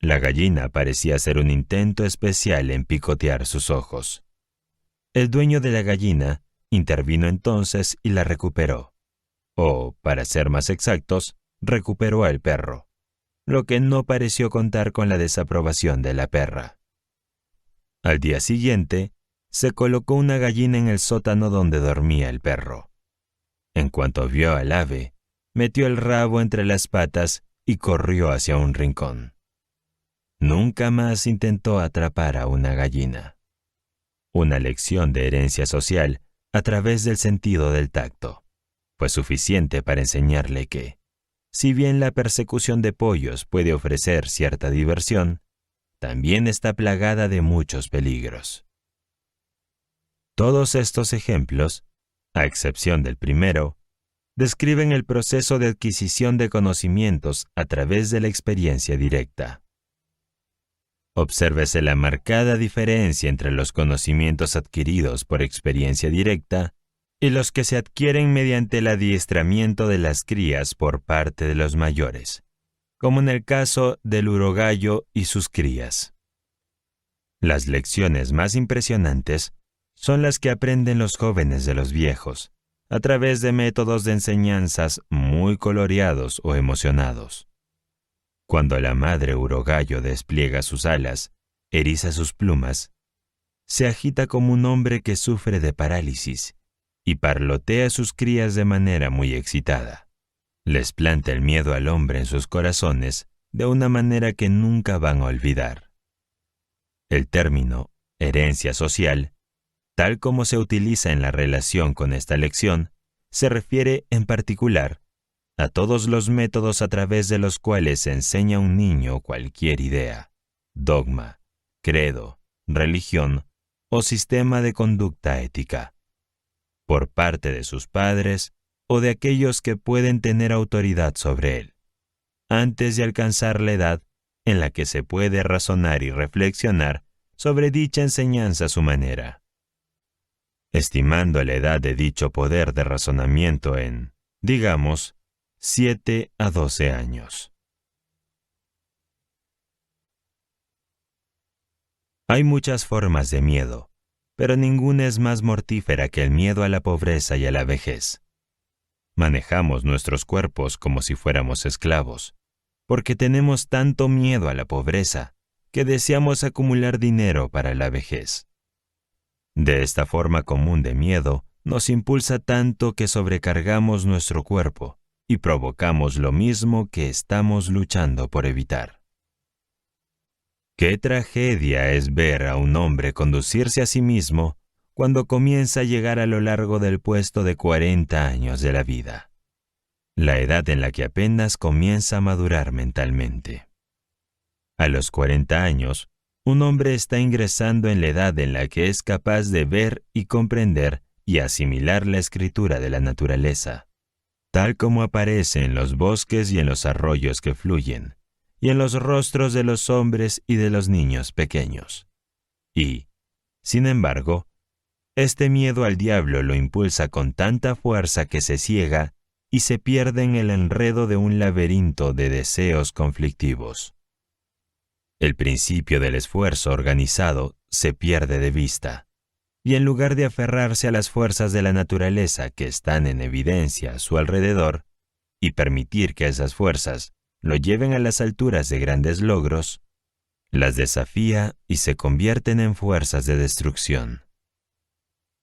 La gallina parecía hacer un intento especial en picotear sus ojos. El dueño de la gallina intervino entonces y la recuperó, o, para ser más exactos, recuperó al perro, lo que no pareció contar con la desaprobación de la perra. Al día siguiente, se colocó una gallina en el sótano donde dormía el perro. En cuanto vio al ave, metió el rabo entre las patas y corrió hacia un rincón. nunca más intentó atrapar a una gallina. Una lección de herencia social a través del sentido del tacto fue suficiente para enseñarle que, si bien la persecución de pollos puede ofrecer cierta diversión, también está plagada de muchos peligros. Todos estos ejemplos, a excepción del primero, describen el proceso de adquisición de conocimientos a través de la experiencia directa. Obsérvese la marcada diferencia entre los conocimientos adquiridos por experiencia directa y los que se adquieren mediante el adiestramiento de las crías por parte de los mayores, como en el caso del urogallo y sus crías. Las lecciones más impresionantes son las que aprenden los jóvenes de los viejos, a través de métodos de enseñanzas muy coloreados o emocionados. Cuando la madre urogallo despliega sus alas, eriza sus plumas, se agita como un hombre que sufre de parálisis y parlotea a sus crías de manera muy excitada. Les planta el miedo al hombre en sus corazones de una manera que nunca van a olvidar. El término herencia social, tal como se utiliza en la relación con esta lección, se refiere en particular a todos los métodos a través de los cuales se enseña a un niño cualquier idea, dogma, credo, religión o sistema de conducta ética, por parte de sus padres o de aquellos que pueden tener autoridad sobre él, antes de alcanzar la edad en la que se puede razonar y reflexionar sobre dicha enseñanza a su manera. Estimando la edad de dicho poder de razonamiento en, digamos, 7 a 12 años. Hay muchas formas de miedo, pero ninguna es más mortífera que el miedo a la pobreza y a la vejez. Manejamos nuestros cuerpos como si fuéramos esclavos, porque tenemos tanto miedo a la pobreza que deseamos acumular dinero para la vejez. De esta forma común de miedo nos impulsa tanto que sobrecargamos nuestro cuerpo y provocamos lo mismo que estamos luchando por evitar. Qué tragedia es ver a un hombre conducirse a sí mismo cuando comienza a llegar a lo largo del puesto de 40 años de la vida, la edad en la que apenas comienza a madurar mentalmente. A los 40 años, un hombre está ingresando en la edad en la que es capaz de ver y comprender y asimilar la escritura de la naturaleza, tal como aparece en los bosques y en los arroyos que fluyen, y en los rostros de los hombres y de los niños pequeños. Y, sin embargo, este miedo al diablo lo impulsa con tanta fuerza que se ciega y se pierde en el enredo de un laberinto de deseos conflictivos. El principio del esfuerzo organizado se pierde de vista, y en lugar de aferrarse a las fuerzas de la naturaleza que están en evidencia a su alrededor, y permitir que esas fuerzas lo lleven a las alturas de grandes logros, las desafía y se convierten en fuerzas de destrucción.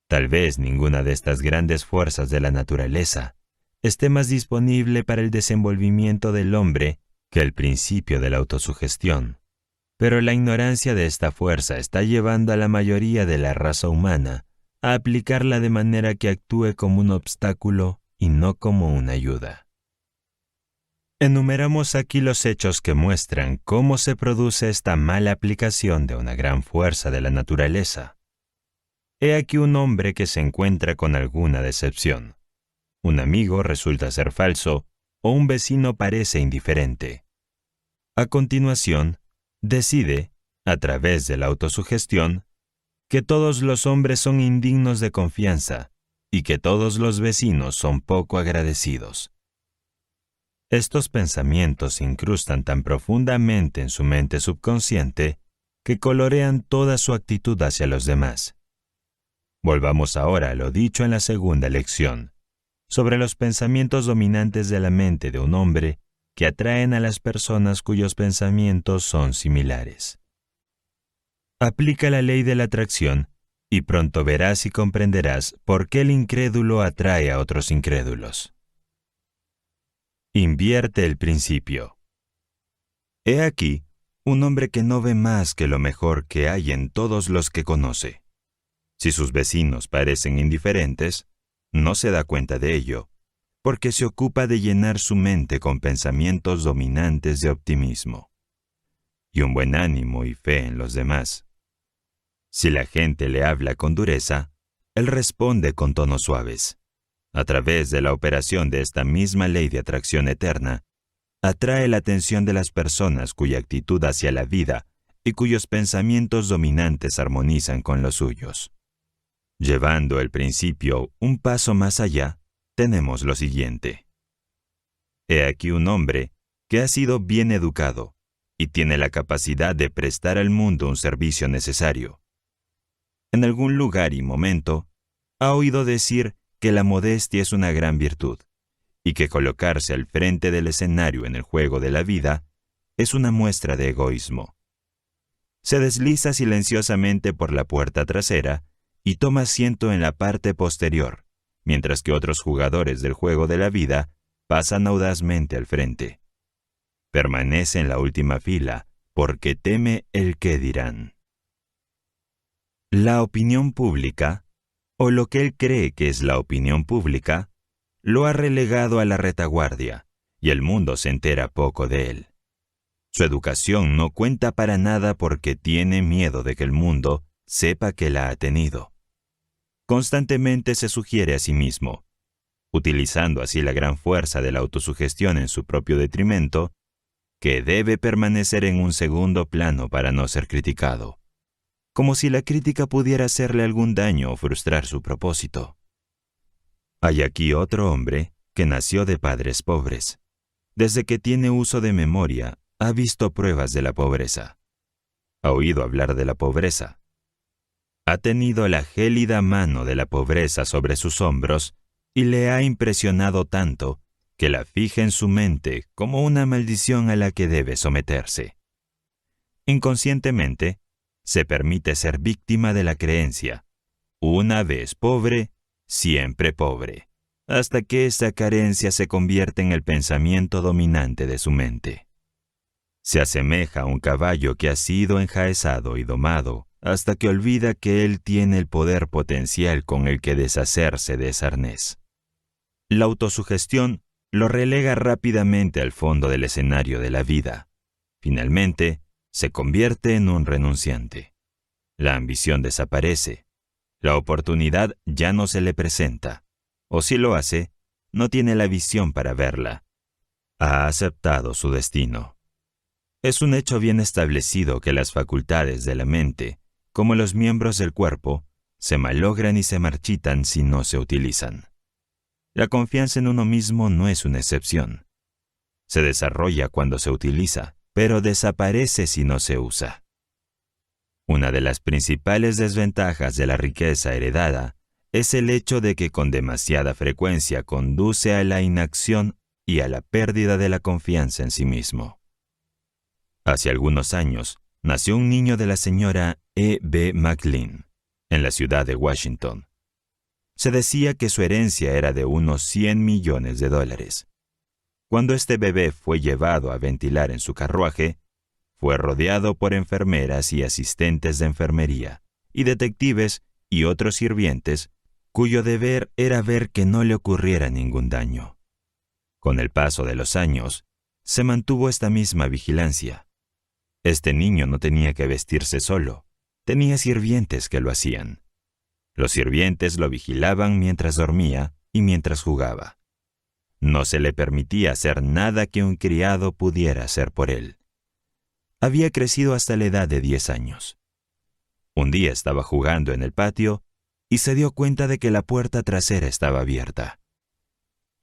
Tal vez ninguna de estas grandes fuerzas de la naturaleza esté más disponible para el desenvolvimiento del hombre que el principio de la autosugestión. Pero la ignorancia de esta fuerza está llevando a la mayoría de la raza humana a aplicarla de manera que actúe como un obstáculo y no como una ayuda. Enumeramos aquí los hechos que muestran cómo se produce esta mala aplicación de una gran fuerza de la naturaleza. He aquí un hombre que se encuentra con alguna decepción. Un amigo resulta ser falso o un vecino parece indiferente. A continuación, decide, a través de la autosugestión, que todos los hombres son indignos de confianza y que todos los vecinos son poco agradecidos. Estos pensamientos se incrustan tan profundamente en su mente subconsciente que colorean toda su actitud hacia los demás. Volvamos ahora a lo dicho en la segunda lección, sobre los pensamientos dominantes de la mente de un hombre que atraen a las personas cuyos pensamientos son similares. Aplica la ley de la atracción y pronto verás y comprenderás por qué el incrédulo atrae a otros incrédulos. Invierte el principio. He aquí Un hombre que no ve más que lo mejor que hay en todos los que conoce. Si sus vecinos parecen indiferentes, no se da cuenta de ello, porque se ocupa de llenar su mente con pensamientos dominantes de optimismo y un buen ánimo y fe en los demás. Si la gente le habla con dureza, él responde con tonos suaves. A través de la operación de esta misma ley de atracción eterna, atrae la atención de las personas cuya actitud hacia la vida y cuyos pensamientos dominantes armonizan con los suyos. Llevando el principio un paso más allá, tenemos lo siguiente. He aquí un hombre que ha sido bien educado y tiene la capacidad de prestar al mundo un servicio necesario. En algún lugar y momento, ha oído decir que la modestia es una gran virtud y que colocarse al frente del escenario en el juego de la vida es una muestra de egoísmo. Se desliza silenciosamente por la puerta trasera y toma asiento en la parte posterior, mientras que otros jugadores del juego de la vida pasan audazmente al frente. Permanece en la última fila porque teme el qué dirán. La opinión pública, o lo que él cree que es la opinión pública, lo ha relegado a la retaguardia, y el mundo se entera poco de él. Su educación no cuenta para nada porque tiene miedo de que el mundo sepa que la ha tenido. Constantemente se sugiere a sí mismo, utilizando así la gran fuerza de la autosugestión en su propio detrimento, que debe permanecer en un segundo plano para no ser criticado, como si la crítica pudiera hacerle algún daño o frustrar su propósito. Hay aquí otro hombre que nació de padres pobres. Desde que tiene uso de memoria, ha visto pruebas de la pobreza. Ha oído hablar de la pobreza. Ha tenido la gélida mano de la pobreza sobre sus hombros y le ha impresionado tanto que la fija en su mente como una maldición a la que debe someterse. Inconscientemente, se permite ser víctima de la creencia: una vez pobre, siempre pobre, hasta que esa carencia se convierte en el pensamiento dominante de su mente. Se asemeja a un caballo que ha sido enjaezado y domado hasta que olvida que él tiene el poder potencial con el que deshacerse de ese arnés. La autosugestión lo relega rápidamente al fondo del escenario de la vida. Finalmente, se convierte en un renunciante. La ambición desaparece. La oportunidad ya no se le presenta. O si lo hace, no tiene la visión para verla. Ha aceptado su destino. Es un hecho bien establecido que las facultades de la mente, como los miembros del cuerpo, se malogran y se marchitan si no se utilizan. La confianza en uno mismo no es una excepción. Se desarrolla cuando se utiliza, pero desaparece si no se usa. Una de las principales desventajas de la riqueza heredada es el hecho de que con demasiada frecuencia conduce a la inacción y a la pérdida de la confianza en sí mismo. Hace algunos años, nació un niño de la señora E. B. McLean, en la ciudad de Washington. Se decía que su herencia era de unos $100 millones. Cuando este bebé fue llevado a ventilar en su carruaje, fue rodeado por enfermeras y asistentes de enfermería, y detectives y otros sirvientes, cuyo deber era ver que no le ocurriera ningún daño. Con el paso de los años, se mantuvo esta misma vigilancia. Este niño no tenía que vestirse solo, tenía sirvientes que lo hacían. Los sirvientes lo vigilaban mientras dormía y mientras jugaba. No se le permitía hacer nada que un criado pudiera hacer por él. Había crecido hasta la edad de 10 años. Un día estaba jugando en el patio y se dio cuenta de que la puerta trasera estaba abierta.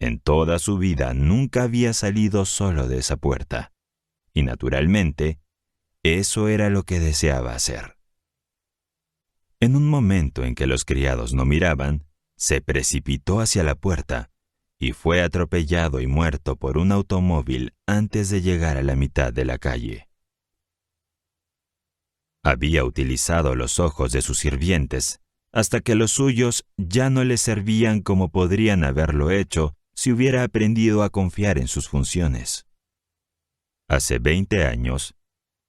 En toda su vida nunca había salido solo de esa puerta, y naturalmente, eso era lo que deseaba hacer. En un momento en que los criados no miraban, se precipitó hacia la puerta y fue atropellado y muerto por un automóvil antes de llegar a la mitad de la calle. Había utilizado los ojos de sus sirvientes hasta que los suyos ya no le servían como podrían haberlo hecho si hubiera aprendido a confiar en sus funciones. Hace 20 años,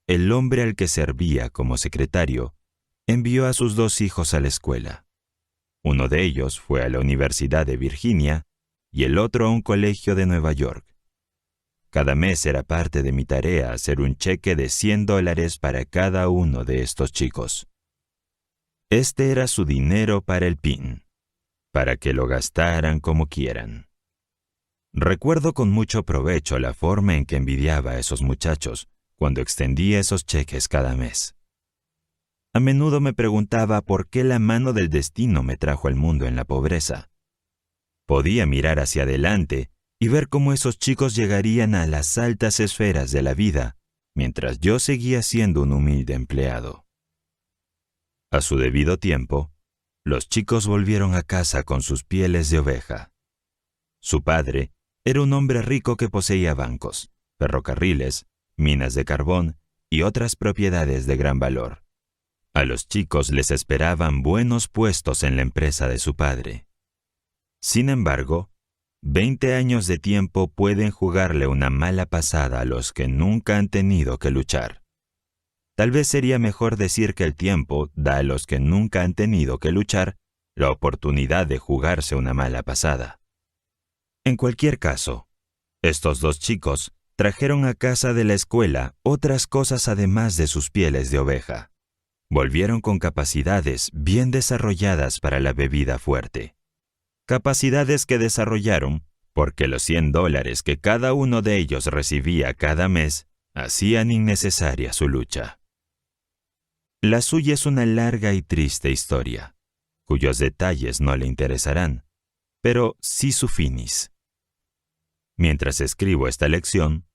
el hombre al que servía como secretario envió a sus 2 hijos a la escuela. Uno de ellos fue a la Universidad de Virginia y el otro a un colegio de Nueva York. Cada mes era parte de mi tarea hacer un cheque de $100 para cada uno de estos chicos. Este era su dinero para el PIN, para que lo gastaran como quieran. Recuerdo con mucho provecho la forma en que envidiaba a esos muchachos cuando extendía esos cheques cada mes. A menudo me preguntaba por qué la mano del destino me trajo al mundo en la pobreza. Podía mirar hacia adelante y ver cómo esos chicos llegarían a las altas esferas de la vida, mientras yo seguía siendo un humilde empleado. A su debido tiempo, los chicos volvieron a casa con sus pieles de oveja. Su padre era un hombre rico que poseía bancos, ferrocarriles, minas de carbón y otras propiedades de gran valor. A los chicos les esperaban buenos puestos en la empresa de su padre. Sin embargo, 20 años de tiempo pueden jugarle una mala pasada a los que nunca han tenido que luchar. Tal vez sería mejor decir que el tiempo da a los que nunca han tenido que luchar la oportunidad de jugarse una mala pasada. En cualquier caso, estos 2 chicos trajeron a casa de la escuela otras cosas además de sus pieles de oveja. Volvieron con capacidades bien desarrolladas para la bebida fuerte. Capacidades que desarrollaron porque los $100 que cada uno de ellos recibía cada mes hacían innecesaria su lucha. La suya es una larga y triste historia, cuyos detalles no le interesarán, pero sí su finis. Mientras escribo esta lección,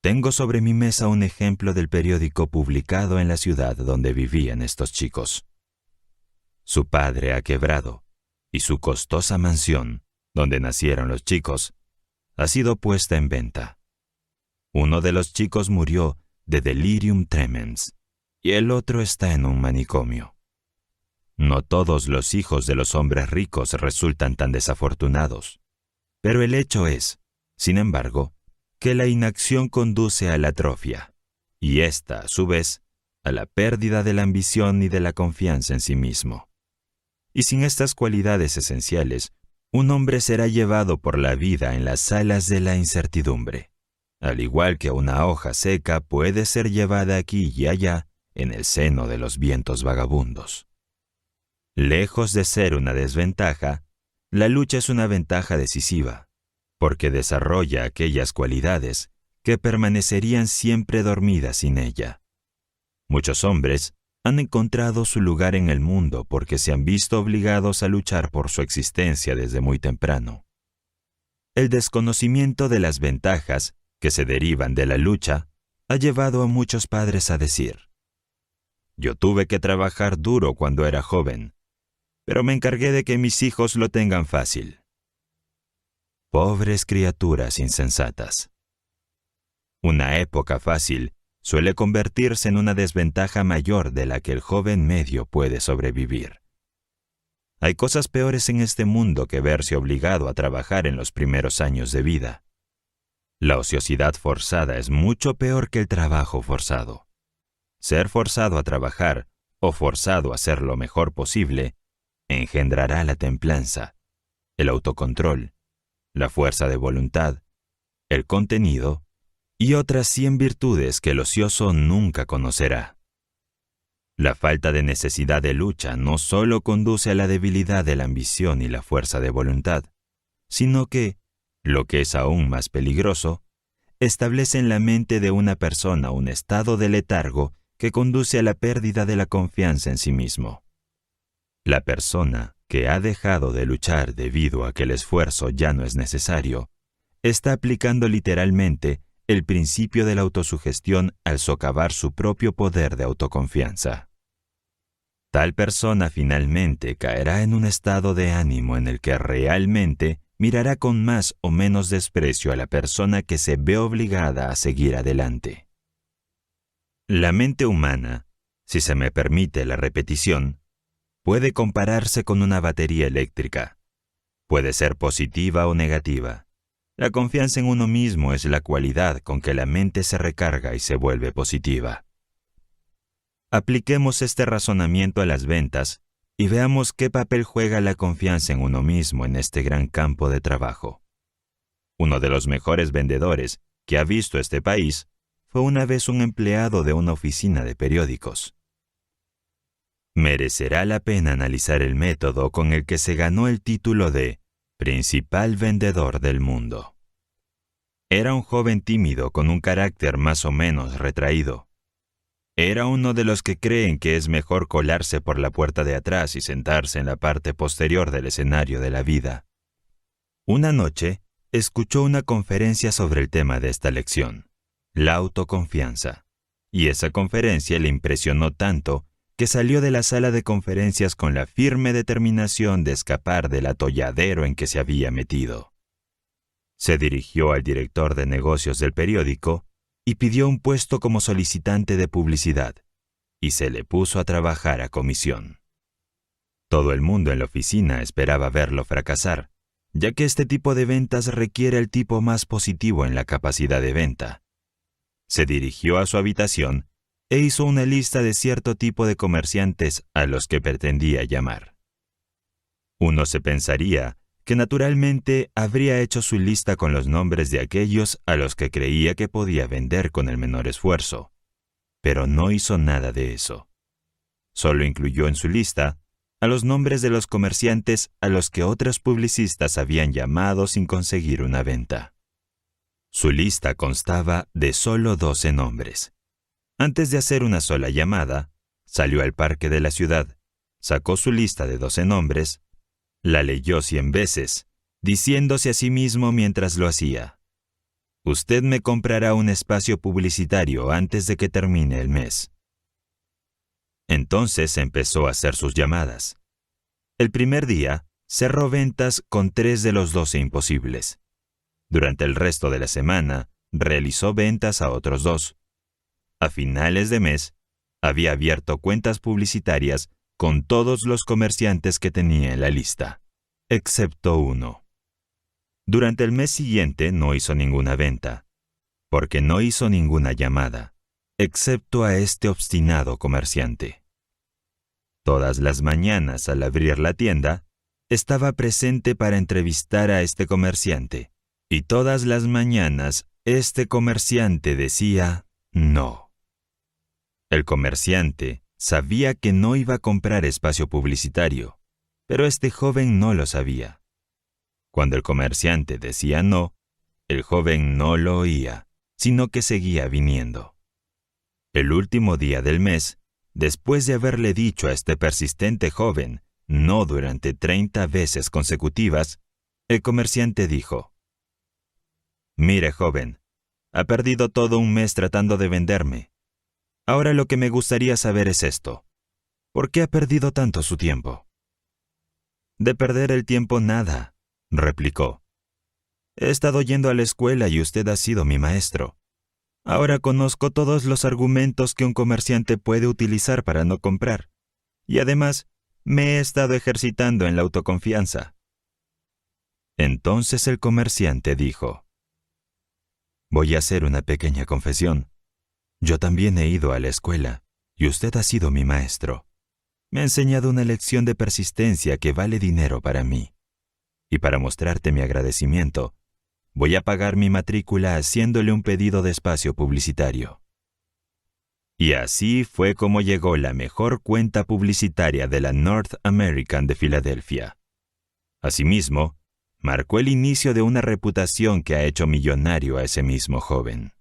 tengo sobre mi mesa un ejemplo del periódico publicado en la ciudad donde vivían estos chicos. Su padre ha quebrado, y su costosa mansión, donde nacieron los chicos, ha sido puesta en venta. Uno de los chicos murió de delirium tremens, y el otro está en un manicomio. No todos los hijos de los hombres ricos resultan tan desafortunados, pero el hecho es, sin embargo, que la inacción conduce a la atrofia, y esta, a su vez, a la pérdida de la ambición y de la confianza en sí mismo. Y sin estas cualidades esenciales, un hombre será llevado por la vida en las alas de la incertidumbre, al igual que una hoja seca puede ser llevada aquí y allá en el seno de los vientos vagabundos. Lejos de ser una desventaja, la lucha es una ventaja decisiva, porque desarrolla aquellas cualidades que permanecerían siempre dormidas sin ella. Muchos hombres han encontrado su lugar en el mundo porque se han visto obligados a luchar por su existencia desde muy temprano. El desconocimiento de las ventajas que se derivan de la lucha ha llevado a muchos padres a decir: «Yo tuve que trabajar duro cuando era joven, pero me encargué de que mis hijos lo tengan fácil». Pobres criaturas insensatas. Una época fácil suele convertirse en una desventaja mayor de la que el joven medio puede sobrevivir. Hay cosas peores en este mundo que verse obligado a trabajar en los primeros años de vida. La ociosidad forzada es mucho peor que el trabajo forzado. Ser forzado a trabajar o forzado a hacer lo mejor posible engendrará la templanza, el autocontrol, la fuerza de voluntad, el contenido y otras 100 virtudes que el ocioso nunca conocerá. La falta de necesidad de lucha no solo conduce a la debilidad de la ambición y la fuerza de voluntad, sino que, lo que es aún más peligroso, establece en la mente de una persona un estado de letargo que conduce a la pérdida de la confianza en sí mismo. La persona que ha dejado de luchar debido a que el esfuerzo ya no es necesario, está aplicando literalmente el principio de la autosugestión al socavar su propio poder de autoconfianza. Tal persona finalmente caerá en un estado de ánimo en el que realmente mirará con más o menos desprecio a la persona que se ve obligada a seguir adelante. La mente humana, si se me permite la repetición, puede compararse con una batería eléctrica. Puede ser positiva o negativa. La confianza en uno mismo es la cualidad con que la mente se recarga y se vuelve positiva. Apliquemos este razonamiento a las ventas y veamos qué papel juega la confianza en uno mismo en este gran campo de trabajo. Uno de los mejores vendedores que ha visto este país fue una vez un empleado de una oficina de periódicos. Merecerá la pena analizar el método con el que se ganó el título de principal vendedor del mundo. Era un joven tímido con un carácter más o menos retraído. Era uno de los que creen que es mejor colarse por la puerta de atrás y sentarse en la parte posterior del escenario de la vida. Una noche, escuchó una conferencia sobre el tema de esta lección, la autoconfianza, y esa conferencia le impresionó tanto que salió de la sala de conferencias con la firme determinación de escapar del atolladero en que se había metido. Se dirigió al director de negocios del periódico y pidió un puesto como solicitante de publicidad, y se le puso a trabajar a comisión. Todo el mundo en la oficina esperaba verlo fracasar, ya que este tipo de ventas requiere el tipo más positivo en la capacidad de venta. Se dirigió a su habitación e hizo una lista de cierto tipo de comerciantes a los que pretendía llamar. Uno se pensaría que naturalmente habría hecho su lista con los nombres de aquellos a los que creía que podía vender con el menor esfuerzo, pero no hizo nada de eso. Solo incluyó en su lista a los nombres de los comerciantes a los que otros publicistas habían llamado sin conseguir una venta. Su lista constaba de solo 12 nombres. Antes de hacer una sola llamada, salió al parque de la ciudad, sacó su lista de 12 nombres, la leyó 100 veces, diciéndose a sí mismo mientras lo hacía: «Usted me comprará un espacio publicitario antes de que termine el mes». Entonces empezó a hacer sus llamadas. El primer día, cerró ventas con 3 de los 12 imposibles. Durante el resto de la semana, realizó ventas a otros 2. A finales de mes, había abierto cuentas publicitarias con todos los comerciantes que tenía en la lista, excepto uno. Durante el mes siguiente no hizo ninguna venta, porque no hizo ninguna llamada, excepto a este obstinado comerciante. Todas las mañanas al abrir la tienda, estaba presente para entrevistar a este comerciante, y todas las mañanas este comerciante decía no. El comerciante sabía que no iba a comprar espacio publicitario, pero este joven no lo sabía. Cuando el comerciante decía no, el joven no lo oía, sino que seguía viniendo. El último día del mes, después de haberle dicho a este persistente joven no durante 30 veces consecutivas, el comerciante dijo: «Mire, joven, ha perdido todo un mes tratando de venderme. Ahora lo que me gustaría saber es esto: ¿por qué ha perdido tanto su tiempo?» «De perder el tiempo nada», replicó. «He estado yendo a la escuela y usted ha sido mi maestro. Ahora conozco todos los argumentos que un comerciante puede utilizar para no comprar. Y además, me he estado ejercitando en la autoconfianza». Entonces el comerciante dijo: «Voy a hacer una pequeña confesión. Yo también he ido a la escuela, y usted ha sido mi maestro. Me ha enseñado una lección de persistencia que vale dinero para mí. Y para mostrarte mi agradecimiento, voy a pagar mi matrícula haciéndole un pedido de espacio publicitario». Y así fue como llegó la mejor cuenta publicitaria de la North American de Filadelfia. Asimismo, marcó el inicio de una reputación que ha hecho millonario a ese mismo joven.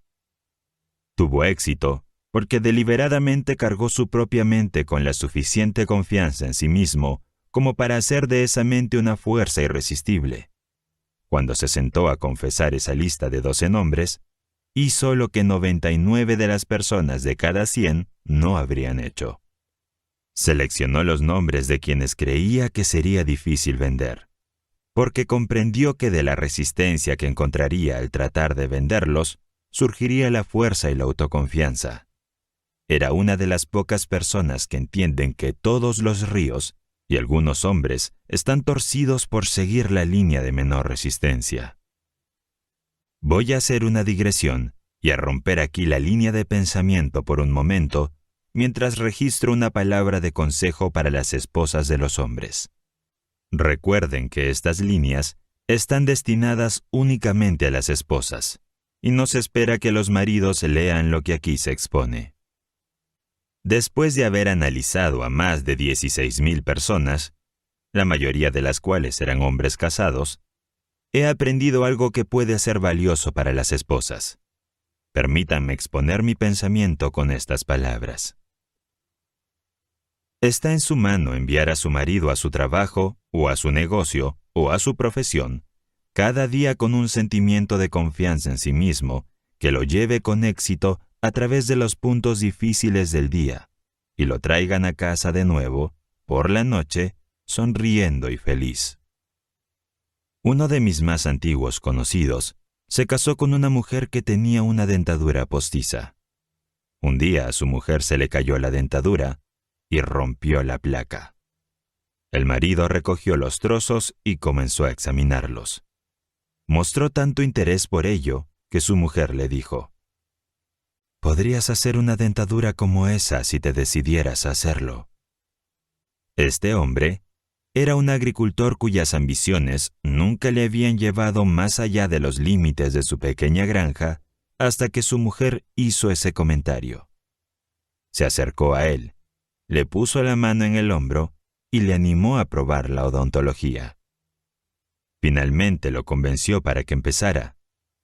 Tuvo éxito porque deliberadamente cargó su propia mente con la suficiente confianza en sí mismo como para hacer de esa mente una fuerza irresistible. Cuando se sentó a confesar esa lista de 12 nombres, hizo lo que 99 de las personas de cada 100 no habrían hecho. Seleccionó los nombres de quienes creía que sería difícil vender, porque comprendió que de la resistencia que encontraría al tratar de venderlos, surgiría la fuerza y la autoconfianza. Era una de las pocas personas que entienden que todos los ríos y algunos hombres están torcidos por seguir la línea de menor resistencia. Voy a hacer una digresión y a romper aquí la línea de pensamiento por un momento mientras registro una palabra de consejo para las esposas de los hombres. Recuerden que estas líneas están destinadas únicamente a las esposas, y no se espera que los maridos lean lo que aquí se expone. Después de haber analizado a más de 16,000 personas, la mayoría de las cuales eran hombres casados, he aprendido algo que puede ser valioso para las esposas. Permítanme exponer mi pensamiento con estas palabras. Está en su mano enviar a su marido a su trabajo, o a su negocio, o a su profesión, cada día con un sentimiento de confianza en sí mismo, que lo lleve con éxito a través de los puntos difíciles del día, y lo traigan a casa de nuevo, por la noche, sonriendo y feliz. Uno de mis más antiguos conocidos se casó con una mujer que tenía una dentadura postiza. Un día a su mujer se le cayó la dentadura y rompió la placa. El marido recogió los trozos y comenzó a examinarlos. Mostró tanto interés por ello que su mujer le dijo: «Podrías hacer una dentadura como esa si te decidieras a hacerlo». Este hombre era un agricultor cuyas ambiciones nunca le habían llevado más allá de los límites de su pequeña granja hasta que su mujer hizo ese comentario. Se acercó a él, le puso la mano en el hombro y le animó a probar la odontología. Finalmente lo convenció para que empezara,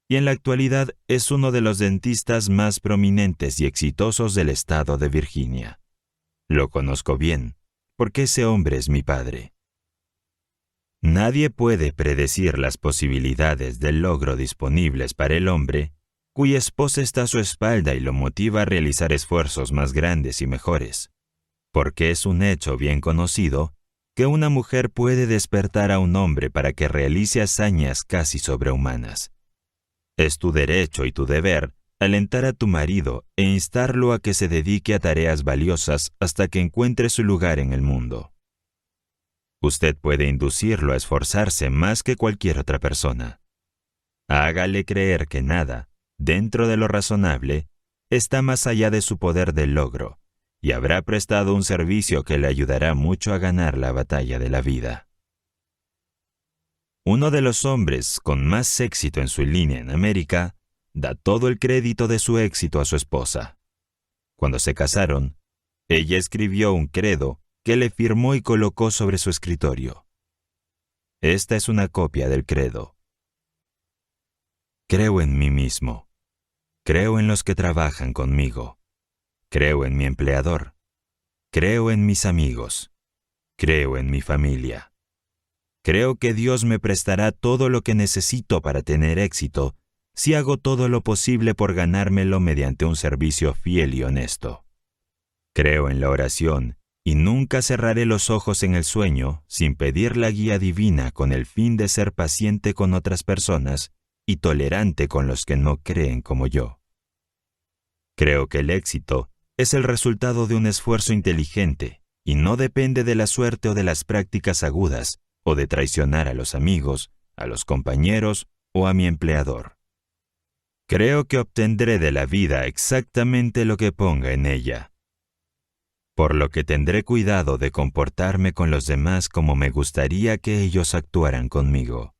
y en la actualidad es uno de los dentistas más prominentes y exitosos del estado de Virginia. Lo conozco bien, porque ese hombre es mi padre. Nadie puede predecir las posibilidades del logro disponibles para el hombre cuya esposa está a su espalda y lo motiva a realizar esfuerzos más grandes y mejores, porque es un hecho bien conocido que una mujer puede despertar a un hombre para que realice hazañas casi sobrehumanas. Es tu derecho y tu deber alentar a tu marido e instarlo a que se dedique a tareas valiosas hasta que encuentre su lugar en el mundo. Usted puede inducirlo a esforzarse más que cualquier otra persona. Hágale creer que nada, dentro de lo razonable, está más allá de su poder de logro, y habrá prestado un servicio que le ayudará mucho a ganar la batalla de la vida. Uno de los hombres con más éxito en su línea en América da todo el crédito de su éxito a su esposa. Cuando se casaron, ella escribió un credo que le firmó y colocó sobre su escritorio. Esta es una copia del credo. Creo en mí mismo. Creo en los que trabajan conmigo. Creo en mi empleador. Creo en mis amigos. Creo en mi familia. Creo que Dios me prestará todo lo que necesito para tener éxito si hago todo lo posible por ganármelo mediante un servicio fiel y honesto. Creo en la oración y nunca cerraré los ojos en el sueño sin pedir la guía divina con el fin de ser paciente con otras personas y tolerante con los que no creen como yo. Creo que el éxito es el resultado de un esfuerzo inteligente y no depende de la suerte o de las prácticas agudas o de traicionar a los amigos, a los compañeros o a mi empleador. Creo que obtendré de la vida exactamente lo que ponga en ella, por lo que tendré cuidado de comportarme con los demás como me gustaría que ellos actuaran conmigo.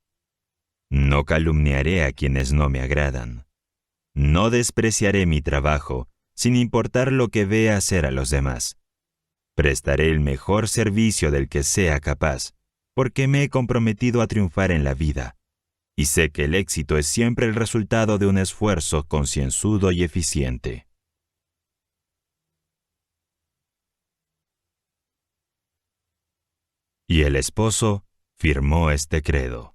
No calumniaré a quienes no me agradan. No despreciaré mi trabajo, sin importar lo que vea hacer a los demás. Prestaré el mejor servicio del que sea capaz, porque me he comprometido a triunfar en la vida, y sé que el éxito es siempre el resultado de un esfuerzo concienzudo y eficiente. Y el esposo firmó este credo.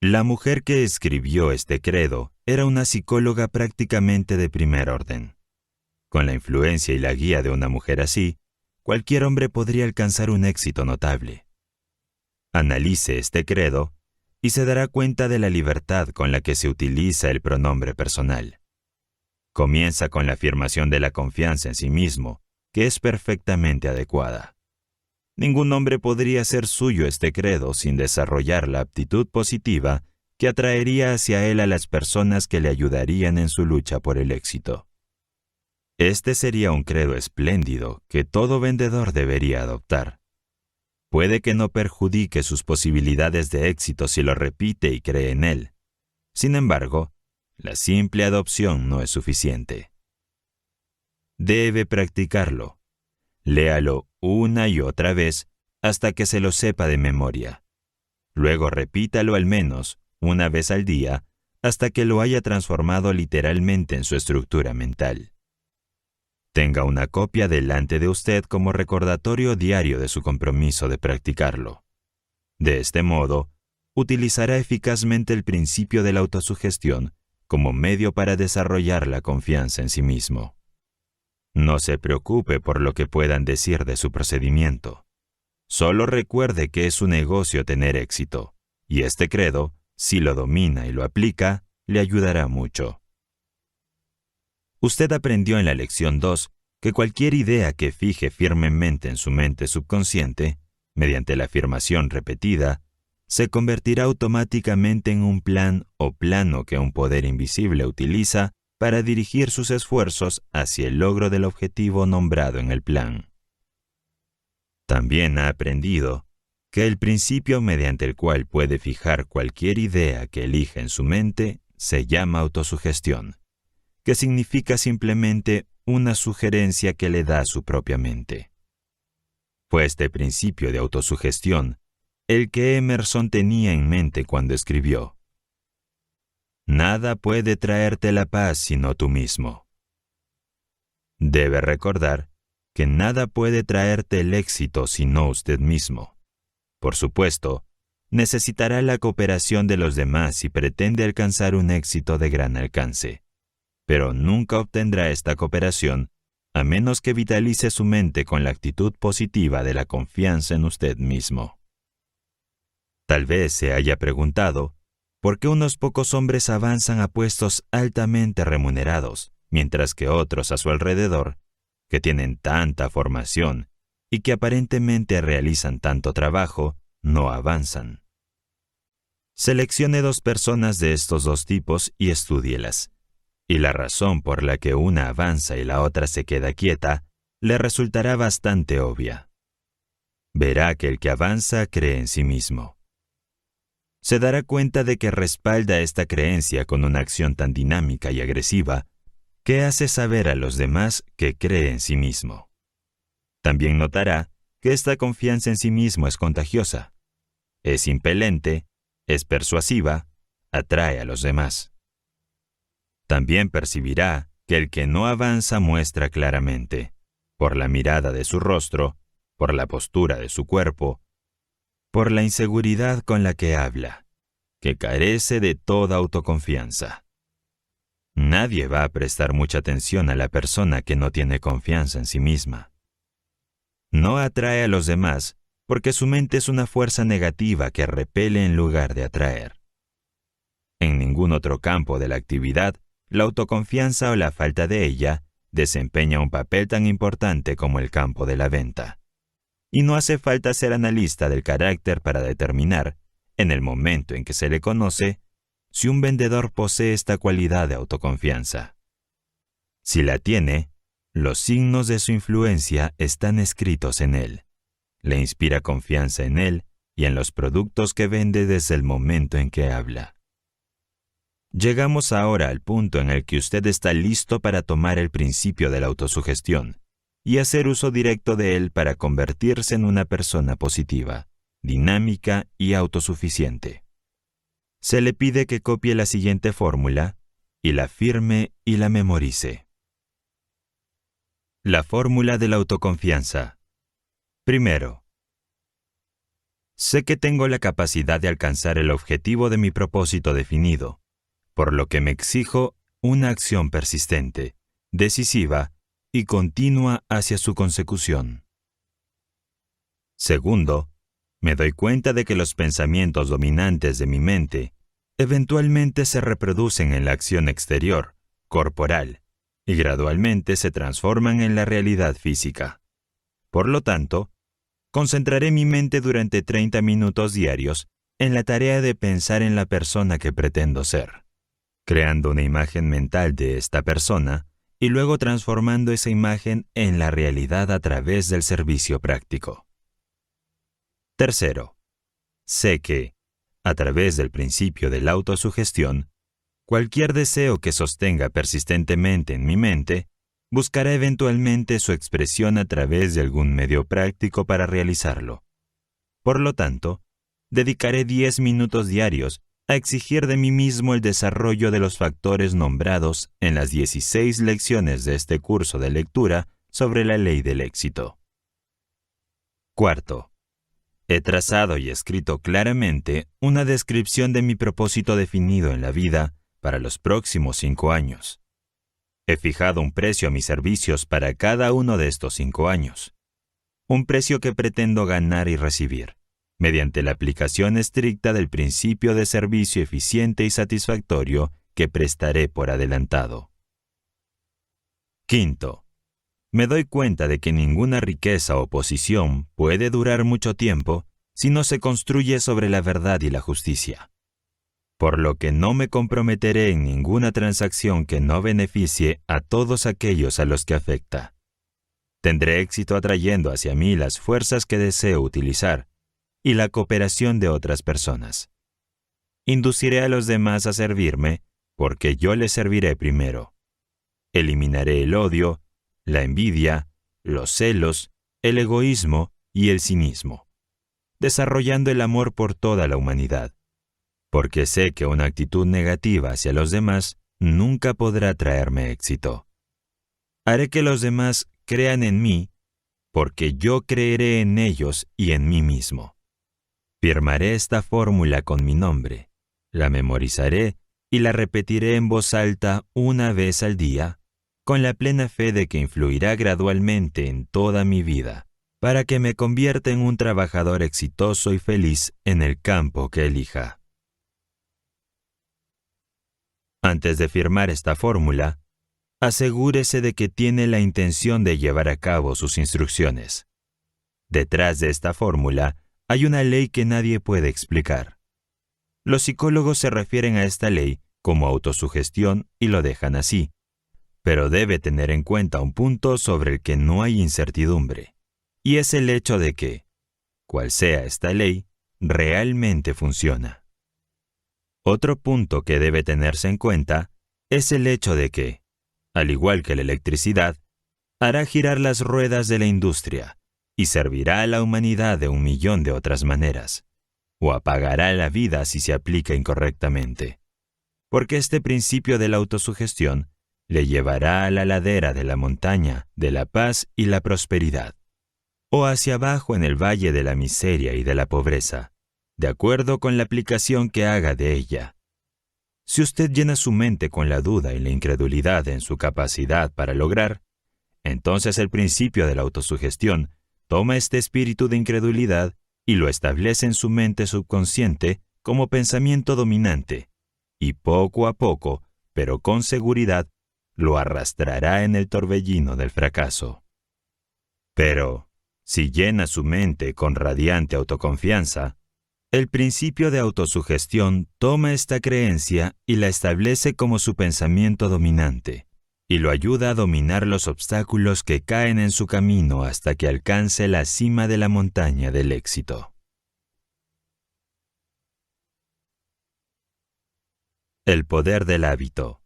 La mujer que escribió este credo era una psicóloga prácticamente de primer orden. Con la influencia y la guía de una mujer así, cualquier hombre podría alcanzar un éxito notable. Analice este credo y se dará cuenta de la libertad con la que se utiliza el pronombre personal. Comienza con la afirmación de la confianza en sí mismo, que es perfectamente adecuada. Ningún hombre podría hacer suyo este credo sin desarrollar la aptitud positiva que atraería hacia él a las personas que le ayudarían en su lucha por el éxito. Este sería un credo espléndido que todo vendedor debería adoptar. Puede que no perjudique sus posibilidades de éxito si lo repite y cree en él. Sin embargo, la simple adopción no es suficiente. Debe practicarlo. Léalo una y otra vez hasta que se lo sepa de memoria. Luego repítalo al menos una vez al día hasta que lo haya transformado literalmente en su estructura mental. Tenga una copia delante de usted como recordatorio diario de su compromiso de practicarlo. De este modo, utilizará eficazmente el principio de la autosugestión como medio para desarrollar la confianza en sí mismo. No se preocupe por lo que puedan decir de su procedimiento. Solo recuerde que es su negocio tener éxito, y este credo, si lo domina y lo aplica, le ayudará mucho. Usted aprendió en la lección 2 que cualquier idea que fije firmemente en su mente subconsciente, mediante la afirmación repetida, se convertirá automáticamente en un plan o plano que un poder invisible utiliza para dirigir sus esfuerzos hacia el logro del objetivo nombrado en el plan. También ha aprendido que el principio mediante el cual puede fijar cualquier idea que elija en su mente se llama autosugestión, que significa simplemente una sugerencia que le da su propia mente. Fue este principio de autosugestión el que Emerson tenía en mente cuando escribió: «Nada puede traerte la paz sino tú mismo». Debe recordar que nada puede traerte el éxito sino usted mismo. Por supuesto, necesitará la cooperación de los demás si pretende alcanzar un éxito de gran alcance, pero nunca obtendrá esta cooperación a menos que vitalice su mente con la actitud positiva de la confianza en usted mismo. Tal vez se haya preguntado por qué unos pocos hombres avanzan a puestos altamente remunerados, mientras que otros a su alrededor, que tienen tanta formación y que aparentemente realizan tanto trabajo, no avanzan. Seleccione 2 personas de estos 2 tipos y estúdielas, y la razón por la que una avanza y la otra se queda quieta le resultará bastante obvia. Verá que el que avanza cree en sí mismo. Se dará cuenta de que respalda esta creencia con una acción tan dinámica y agresiva que hace saber a los demás que cree en sí mismo. También notará que esta confianza en sí mismo es contagiosa, es impelente, es persuasiva, atrae a los demás. También percibirá que el que no avanza muestra claramente, por la mirada de su rostro, por la postura de su cuerpo, por la inseguridad con la que habla, que carece de toda autoconfianza. Nadie va a prestar mucha atención a la persona que no tiene confianza en sí misma. No atrae a los demás porque su mente es una fuerza negativa que repele en lugar de atraer. En ningún otro campo de la actividad, la autoconfianza o la falta de ella desempeña un papel tan importante como el campo de la venta. Y no hace falta ser analista del carácter para determinar, en el momento en que se le conoce, si un vendedor posee esta cualidad de autoconfianza. Si la tiene, los signos de su influencia están escritos en él. Le inspira confianza en él y en los productos que vende desde el momento en que habla. Llegamos ahora al punto en el que usted está listo para tomar el principio de la autosugestión y hacer uso directo de él para convertirse en una persona positiva, dinámica y autosuficiente. Se le pide que copie la siguiente fórmula y la firme y la memorice. La fórmula de la autoconfianza. Primero, sé que tengo la capacidad de alcanzar el objetivo de mi propósito definido, por lo que me exijo una acción persistente, decisiva y continua hacia su consecución. Segundo, me doy cuenta de que los pensamientos dominantes de mi mente eventualmente se reproducen en la acción exterior, corporal, y gradualmente se transforman en la realidad física. Por lo tanto, concentraré mi mente durante 30 minutos diarios en la tarea de pensar en la persona que pretendo ser, creando una imagen mental de esta persona y luego transformando esa imagen en la realidad a través del servicio práctico. Tercero, sé que, a través del principio de la autosugestión, cualquier deseo que sostenga persistentemente en mi mente buscará eventualmente su expresión a través de algún medio práctico para realizarlo. Por lo tanto, dedicaré 10 minutos diarios a exigir de mí mismo el desarrollo de los factores nombrados en las 16 lecciones de este curso de lectura sobre la ley del éxito. Cuarto, he trazado y escrito claramente una descripción de mi propósito definido en la vida para los próximos 5 años. He fijado un precio a mis servicios para cada uno de estos 5 años. Un precio que pretendo ganar y recibir, mediante la aplicación estricta del principio de servicio eficiente y satisfactorio que prestaré por adelantado. Quinto, me doy cuenta de que ninguna riqueza o posición puede durar mucho tiempo si no se construye sobre la verdad y la justicia. Por lo que no me comprometeré en ninguna transacción que no beneficie a todos aquellos a los que afecta. Tendré éxito atrayendo hacia mí las fuerzas que deseo utilizar y la cooperación de otras personas. Induciré a los demás a servirme porque yo les serviré primero. Eliminaré el odio, la envidia, los celos, el egoísmo y el cinismo, desarrollando el amor por toda la humanidad. Porque sé que una actitud negativa hacia los demás nunca podrá traerme éxito. Haré que los demás crean en mí, porque yo creeré en ellos y en mí mismo. Firmaré esta fórmula con mi nombre, la memorizaré y la repetiré en voz alta una vez al día, con la plena fe de que influirá gradualmente en toda mi vida, para que me convierta en un trabajador exitoso y feliz en el campo que elija. Antes de firmar esta fórmula, asegúrese de que tiene la intención de llevar a cabo sus instrucciones. Detrás de esta fórmula hay una ley que nadie puede explicar. Los psicólogos se refieren a esta ley como autosugestión y lo dejan así, pero debe tener en cuenta un punto sobre el que no hay incertidumbre, y es el hecho de que, cual sea esta ley, realmente funciona. Otro punto que debe tenerse en cuenta es el hecho de que, al igual que la electricidad, hará girar las ruedas de la industria y servirá a la humanidad de 1.000.000 de otras maneras, o apagará la vida si se aplica incorrectamente. Porque este principio de la autosugestión le llevará a la ladera de la montaña de la paz y la prosperidad, o hacia abajo en el valle de la miseria y de la pobreza, de acuerdo con la aplicación que haga de ella. Si usted llena su mente con la duda y la incredulidad en su capacidad para lograr, entonces el principio de la autosugestión toma este espíritu de incredulidad y lo establece en su mente subconsciente como pensamiento dominante, y poco a poco, pero con seguridad, lo arrastrará en el torbellino del fracaso. Pero, si llena su mente con radiante autoconfianza, el principio de autosugestión toma esta creencia y la establece como su pensamiento dominante, y lo ayuda a dominar los obstáculos que caen en su camino hasta que alcance la cima de la montaña del éxito. El poder del hábito.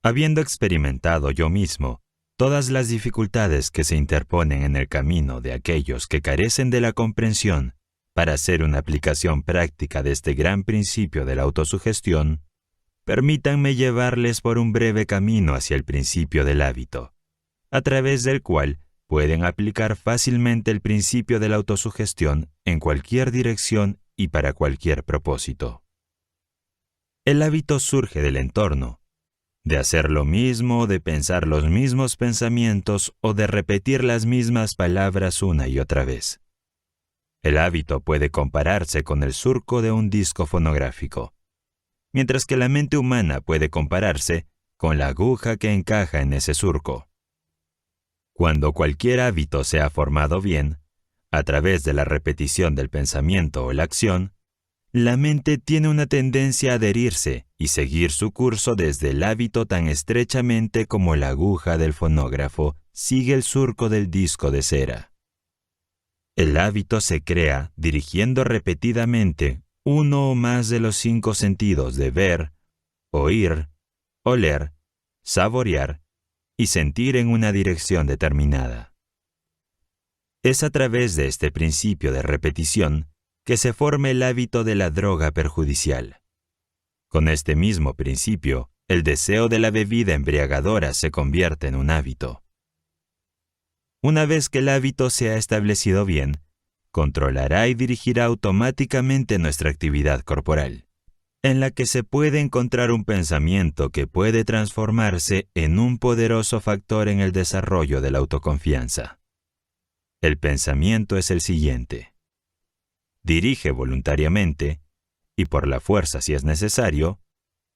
Habiendo experimentado yo mismo todas las dificultades que se interponen en el camino de aquellos que carecen de la comprensión para hacer una aplicación práctica de este gran principio de la autosugestión, permítanme llevarles por un breve camino hacia el principio del hábito, a través del cual pueden aplicar fácilmente el principio de la autosugestión en cualquier dirección y para cualquier propósito. El hábito surge del entorno, de hacer lo mismo, de pensar los mismos pensamientos o de repetir las mismas palabras una y otra vez. El hábito puede compararse con el surco de un disco fonográfico, mientras que la mente humana puede compararse con la aguja que encaja en ese surco. Cuando cualquier hábito se ha formado bien, a través de la repetición del pensamiento o la acción, la mente tiene una tendencia a adherirse y seguir su curso desde el hábito tan estrechamente como la aguja del fonógrafo sigue el surco del disco de cera. El hábito se crea dirigiendo repetidamente uno o más de los 5 sentidos de ver, oír, oler, saborear y sentir en una dirección determinada. Es a través de este principio de repetición que se forma el hábito de la droga perjudicial. Con este mismo principio, el deseo de la bebida embriagadora se convierte en un hábito. Una vez que el hábito se ha establecido bien, controlará y dirigirá automáticamente nuestra actividad corporal, en la que se puede encontrar un pensamiento que puede transformarse en un poderoso factor en el desarrollo de la autoconfianza. El pensamiento es el siguiente. Dirige voluntariamente, y por la fuerza si es necesario,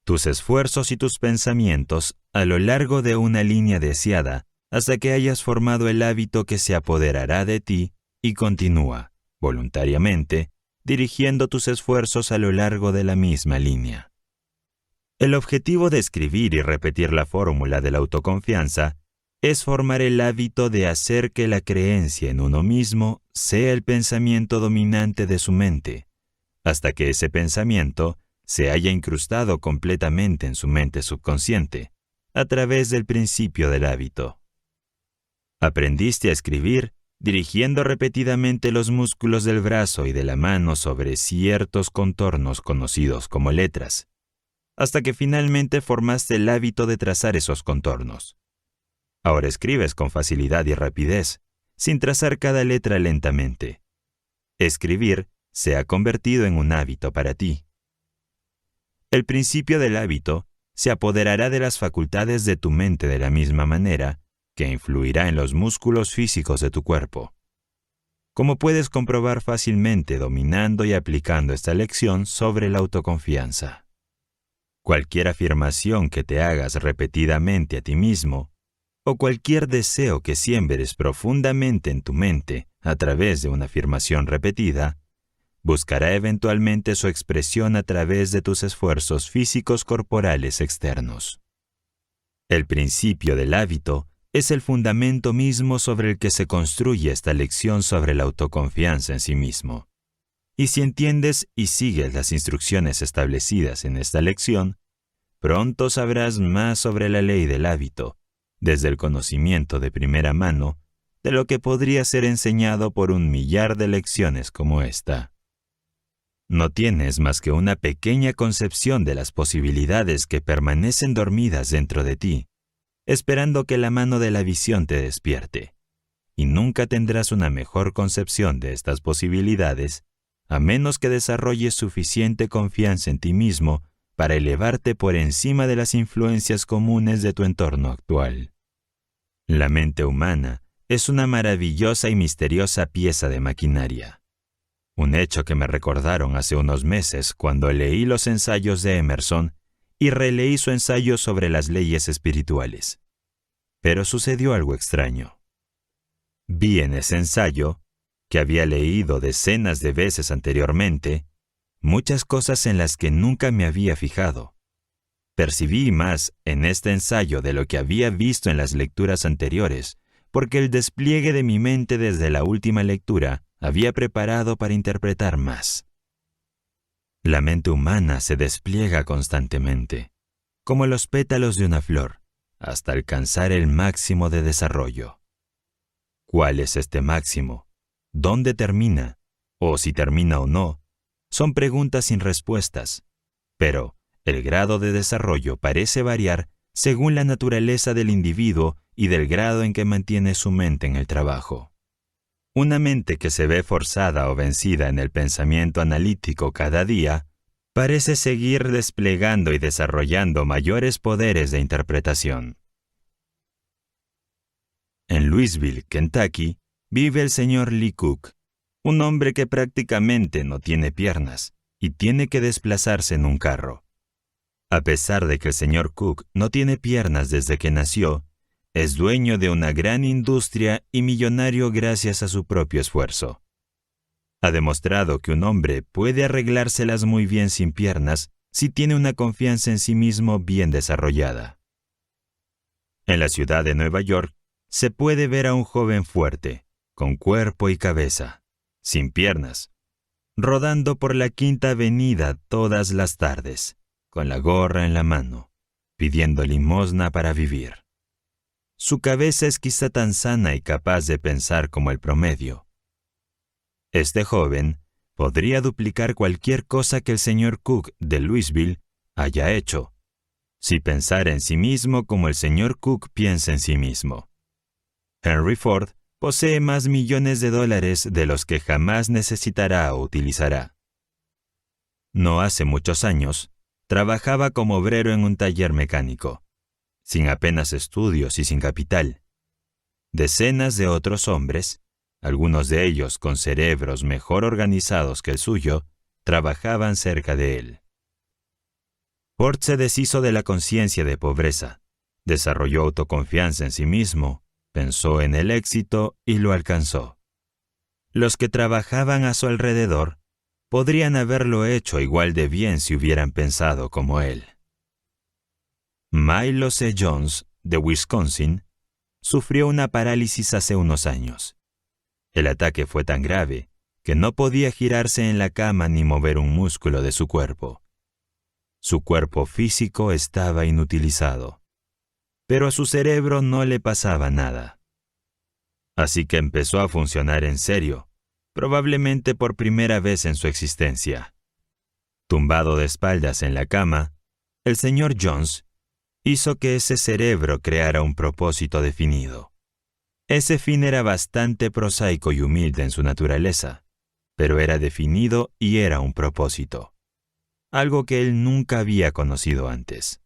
tus esfuerzos y tus pensamientos a lo largo de una línea deseada hasta que hayas formado el hábito que se apoderará de ti y continúa, voluntariamente, dirigiendo tus esfuerzos a lo largo de la misma línea. El objetivo de escribir y repetir la fórmula de la autoconfianza es formar el hábito de hacer que la creencia en uno mismo sea el pensamiento dominante de su mente, hasta que ese pensamiento se haya incrustado completamente en su mente subconsciente, a través del principio del hábito. Aprendiste a escribir dirigiendo repetidamente los músculos del brazo y de la mano sobre ciertos contornos conocidos como letras, hasta que finalmente formaste el hábito de trazar esos contornos. Ahora escribes con facilidad y rapidez, sin trazar cada letra lentamente. Escribir se ha convertido en un hábito para ti. El principio del hábito se apoderará de las facultades de tu mente de la misma manera que influirá en los músculos físicos de tu cuerpo. Como puedes comprobar fácilmente dominando y aplicando esta lección sobre la autoconfianza. Cualquier afirmación que te hagas repetidamente a ti mismo, o cualquier deseo que siembres profundamente en tu mente a través de una afirmación repetida, buscará eventualmente su expresión a través de tus esfuerzos físicos corporales externos. El principio del hábito es el fundamento mismo sobre el que se construye esta lección sobre la autoconfianza en sí mismo. Y si entiendes y sigues las instrucciones establecidas en esta lección, pronto sabrás más sobre la ley del hábito, desde el conocimiento de primera mano, de lo que podría ser enseñado por 1.000.000 de lecciones como esta. No tienes más que una pequeña concepción de las posibilidades que permanecen dormidas dentro de ti, esperando que la mano de la visión te despierte, y nunca tendrás una mejor concepción de estas posibilidades, a menos que desarrolles suficiente confianza en ti mismo para elevarte por encima de las influencias comunes de tu entorno actual. La mente humana es una maravillosa y misteriosa pieza de maquinaria. Un hecho que me recordaron hace unos meses cuando leí los ensayos de Emerson y releí su ensayo sobre las leyes espirituales. Pero sucedió algo extraño. Vi en ese ensayo, que había leído decenas de veces anteriormente, muchas cosas en las que nunca me había fijado. Percibí más en este ensayo de lo que había visto en las lecturas anteriores, porque el despliegue de mi mente desde la última lectura había preparado para interpretar más. La mente humana se despliega constantemente, como los pétalos de una flor, hasta alcanzar el máximo de desarrollo. ¿Cuál es este máximo? ¿Dónde termina? O si termina o no, son preguntas sin respuestas, pero el grado de desarrollo parece variar según la naturaleza del individuo y del grado en que mantiene su mente en el trabajo. Una mente que se ve forzada o vencida en el pensamiento analítico cada día, parece seguir desplegando y desarrollando mayores poderes de interpretación. En Louisville, Kentucky, vive el señor Lee Cook, un hombre que prácticamente no tiene piernas y tiene que desplazarse en un carro. A pesar de que el señor Cook no tiene piernas desde que nació, es dueño de una gran industria y millonario gracias a su propio esfuerzo. Ha demostrado que un hombre puede arreglárselas muy bien sin piernas si tiene una confianza en sí mismo bien desarrollada. En la ciudad de Nueva York se puede ver a un joven fuerte, con cuerpo y cabeza, sin piernas, rodando por la Quinta Avenida todas las tardes, con la gorra en la mano, pidiendo limosna para vivir. Su cabeza es quizá tan sana y capaz de pensar como el promedio. Este joven podría duplicar cualquier cosa que el señor Cook de Louisville haya hecho, si pensara en sí mismo como el señor Cook piensa en sí mismo. Henry Ford posee más millones de dólares de los que jamás necesitará o utilizará. No hace muchos años, trabajaba como obrero en un taller mecánico, sin apenas estudios y sin capital. Decenas de otros hombres, algunos de ellos con cerebros mejor organizados que el suyo, trabajaban cerca de él. Ford se deshizo de la conciencia de pobreza, desarrolló autoconfianza en sí mismo, pensó en el éxito y lo alcanzó. Los que trabajaban a su alrededor podrían haberlo hecho igual de bien si hubieran pensado como él. Milo C. Jones, de Wisconsin, sufrió una parálisis hace unos años. El ataque fue tan grave que no podía girarse en la cama ni mover un músculo de su cuerpo. Su cuerpo físico estaba inutilizado, pero a su cerebro no le pasaba nada. Así que empezó a funcionar en serio, probablemente por primera vez en su existencia. Tumbado de espaldas en la cama, el señor Jones hizo que ese cerebro creara un propósito definido. Ese fin era bastante prosaico y humilde en su naturaleza, pero era definido y era un propósito, algo que él nunca había conocido antes.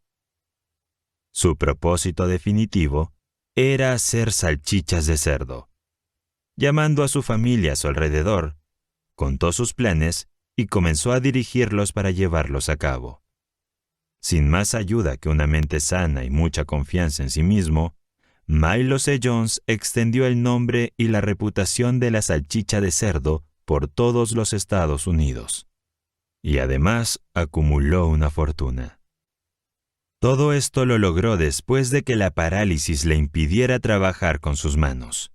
Su propósito definitivo era hacer salchichas de cerdo. Llamando a su familia a su alrededor, contó sus planes y comenzó a dirigirlos para llevarlos a cabo. Sin más ayuda que una mente sana y mucha confianza en sí mismo, Milo C. Jones extendió el nombre y la reputación de la salchicha de cerdo por todos los Estados Unidos. Y además acumuló una fortuna. Todo esto lo logró después de que la parálisis le impidiera trabajar con sus manos.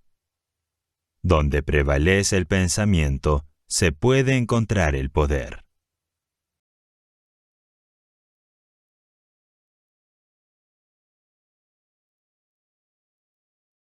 Donde prevalece el pensamiento, se puede encontrar el poder.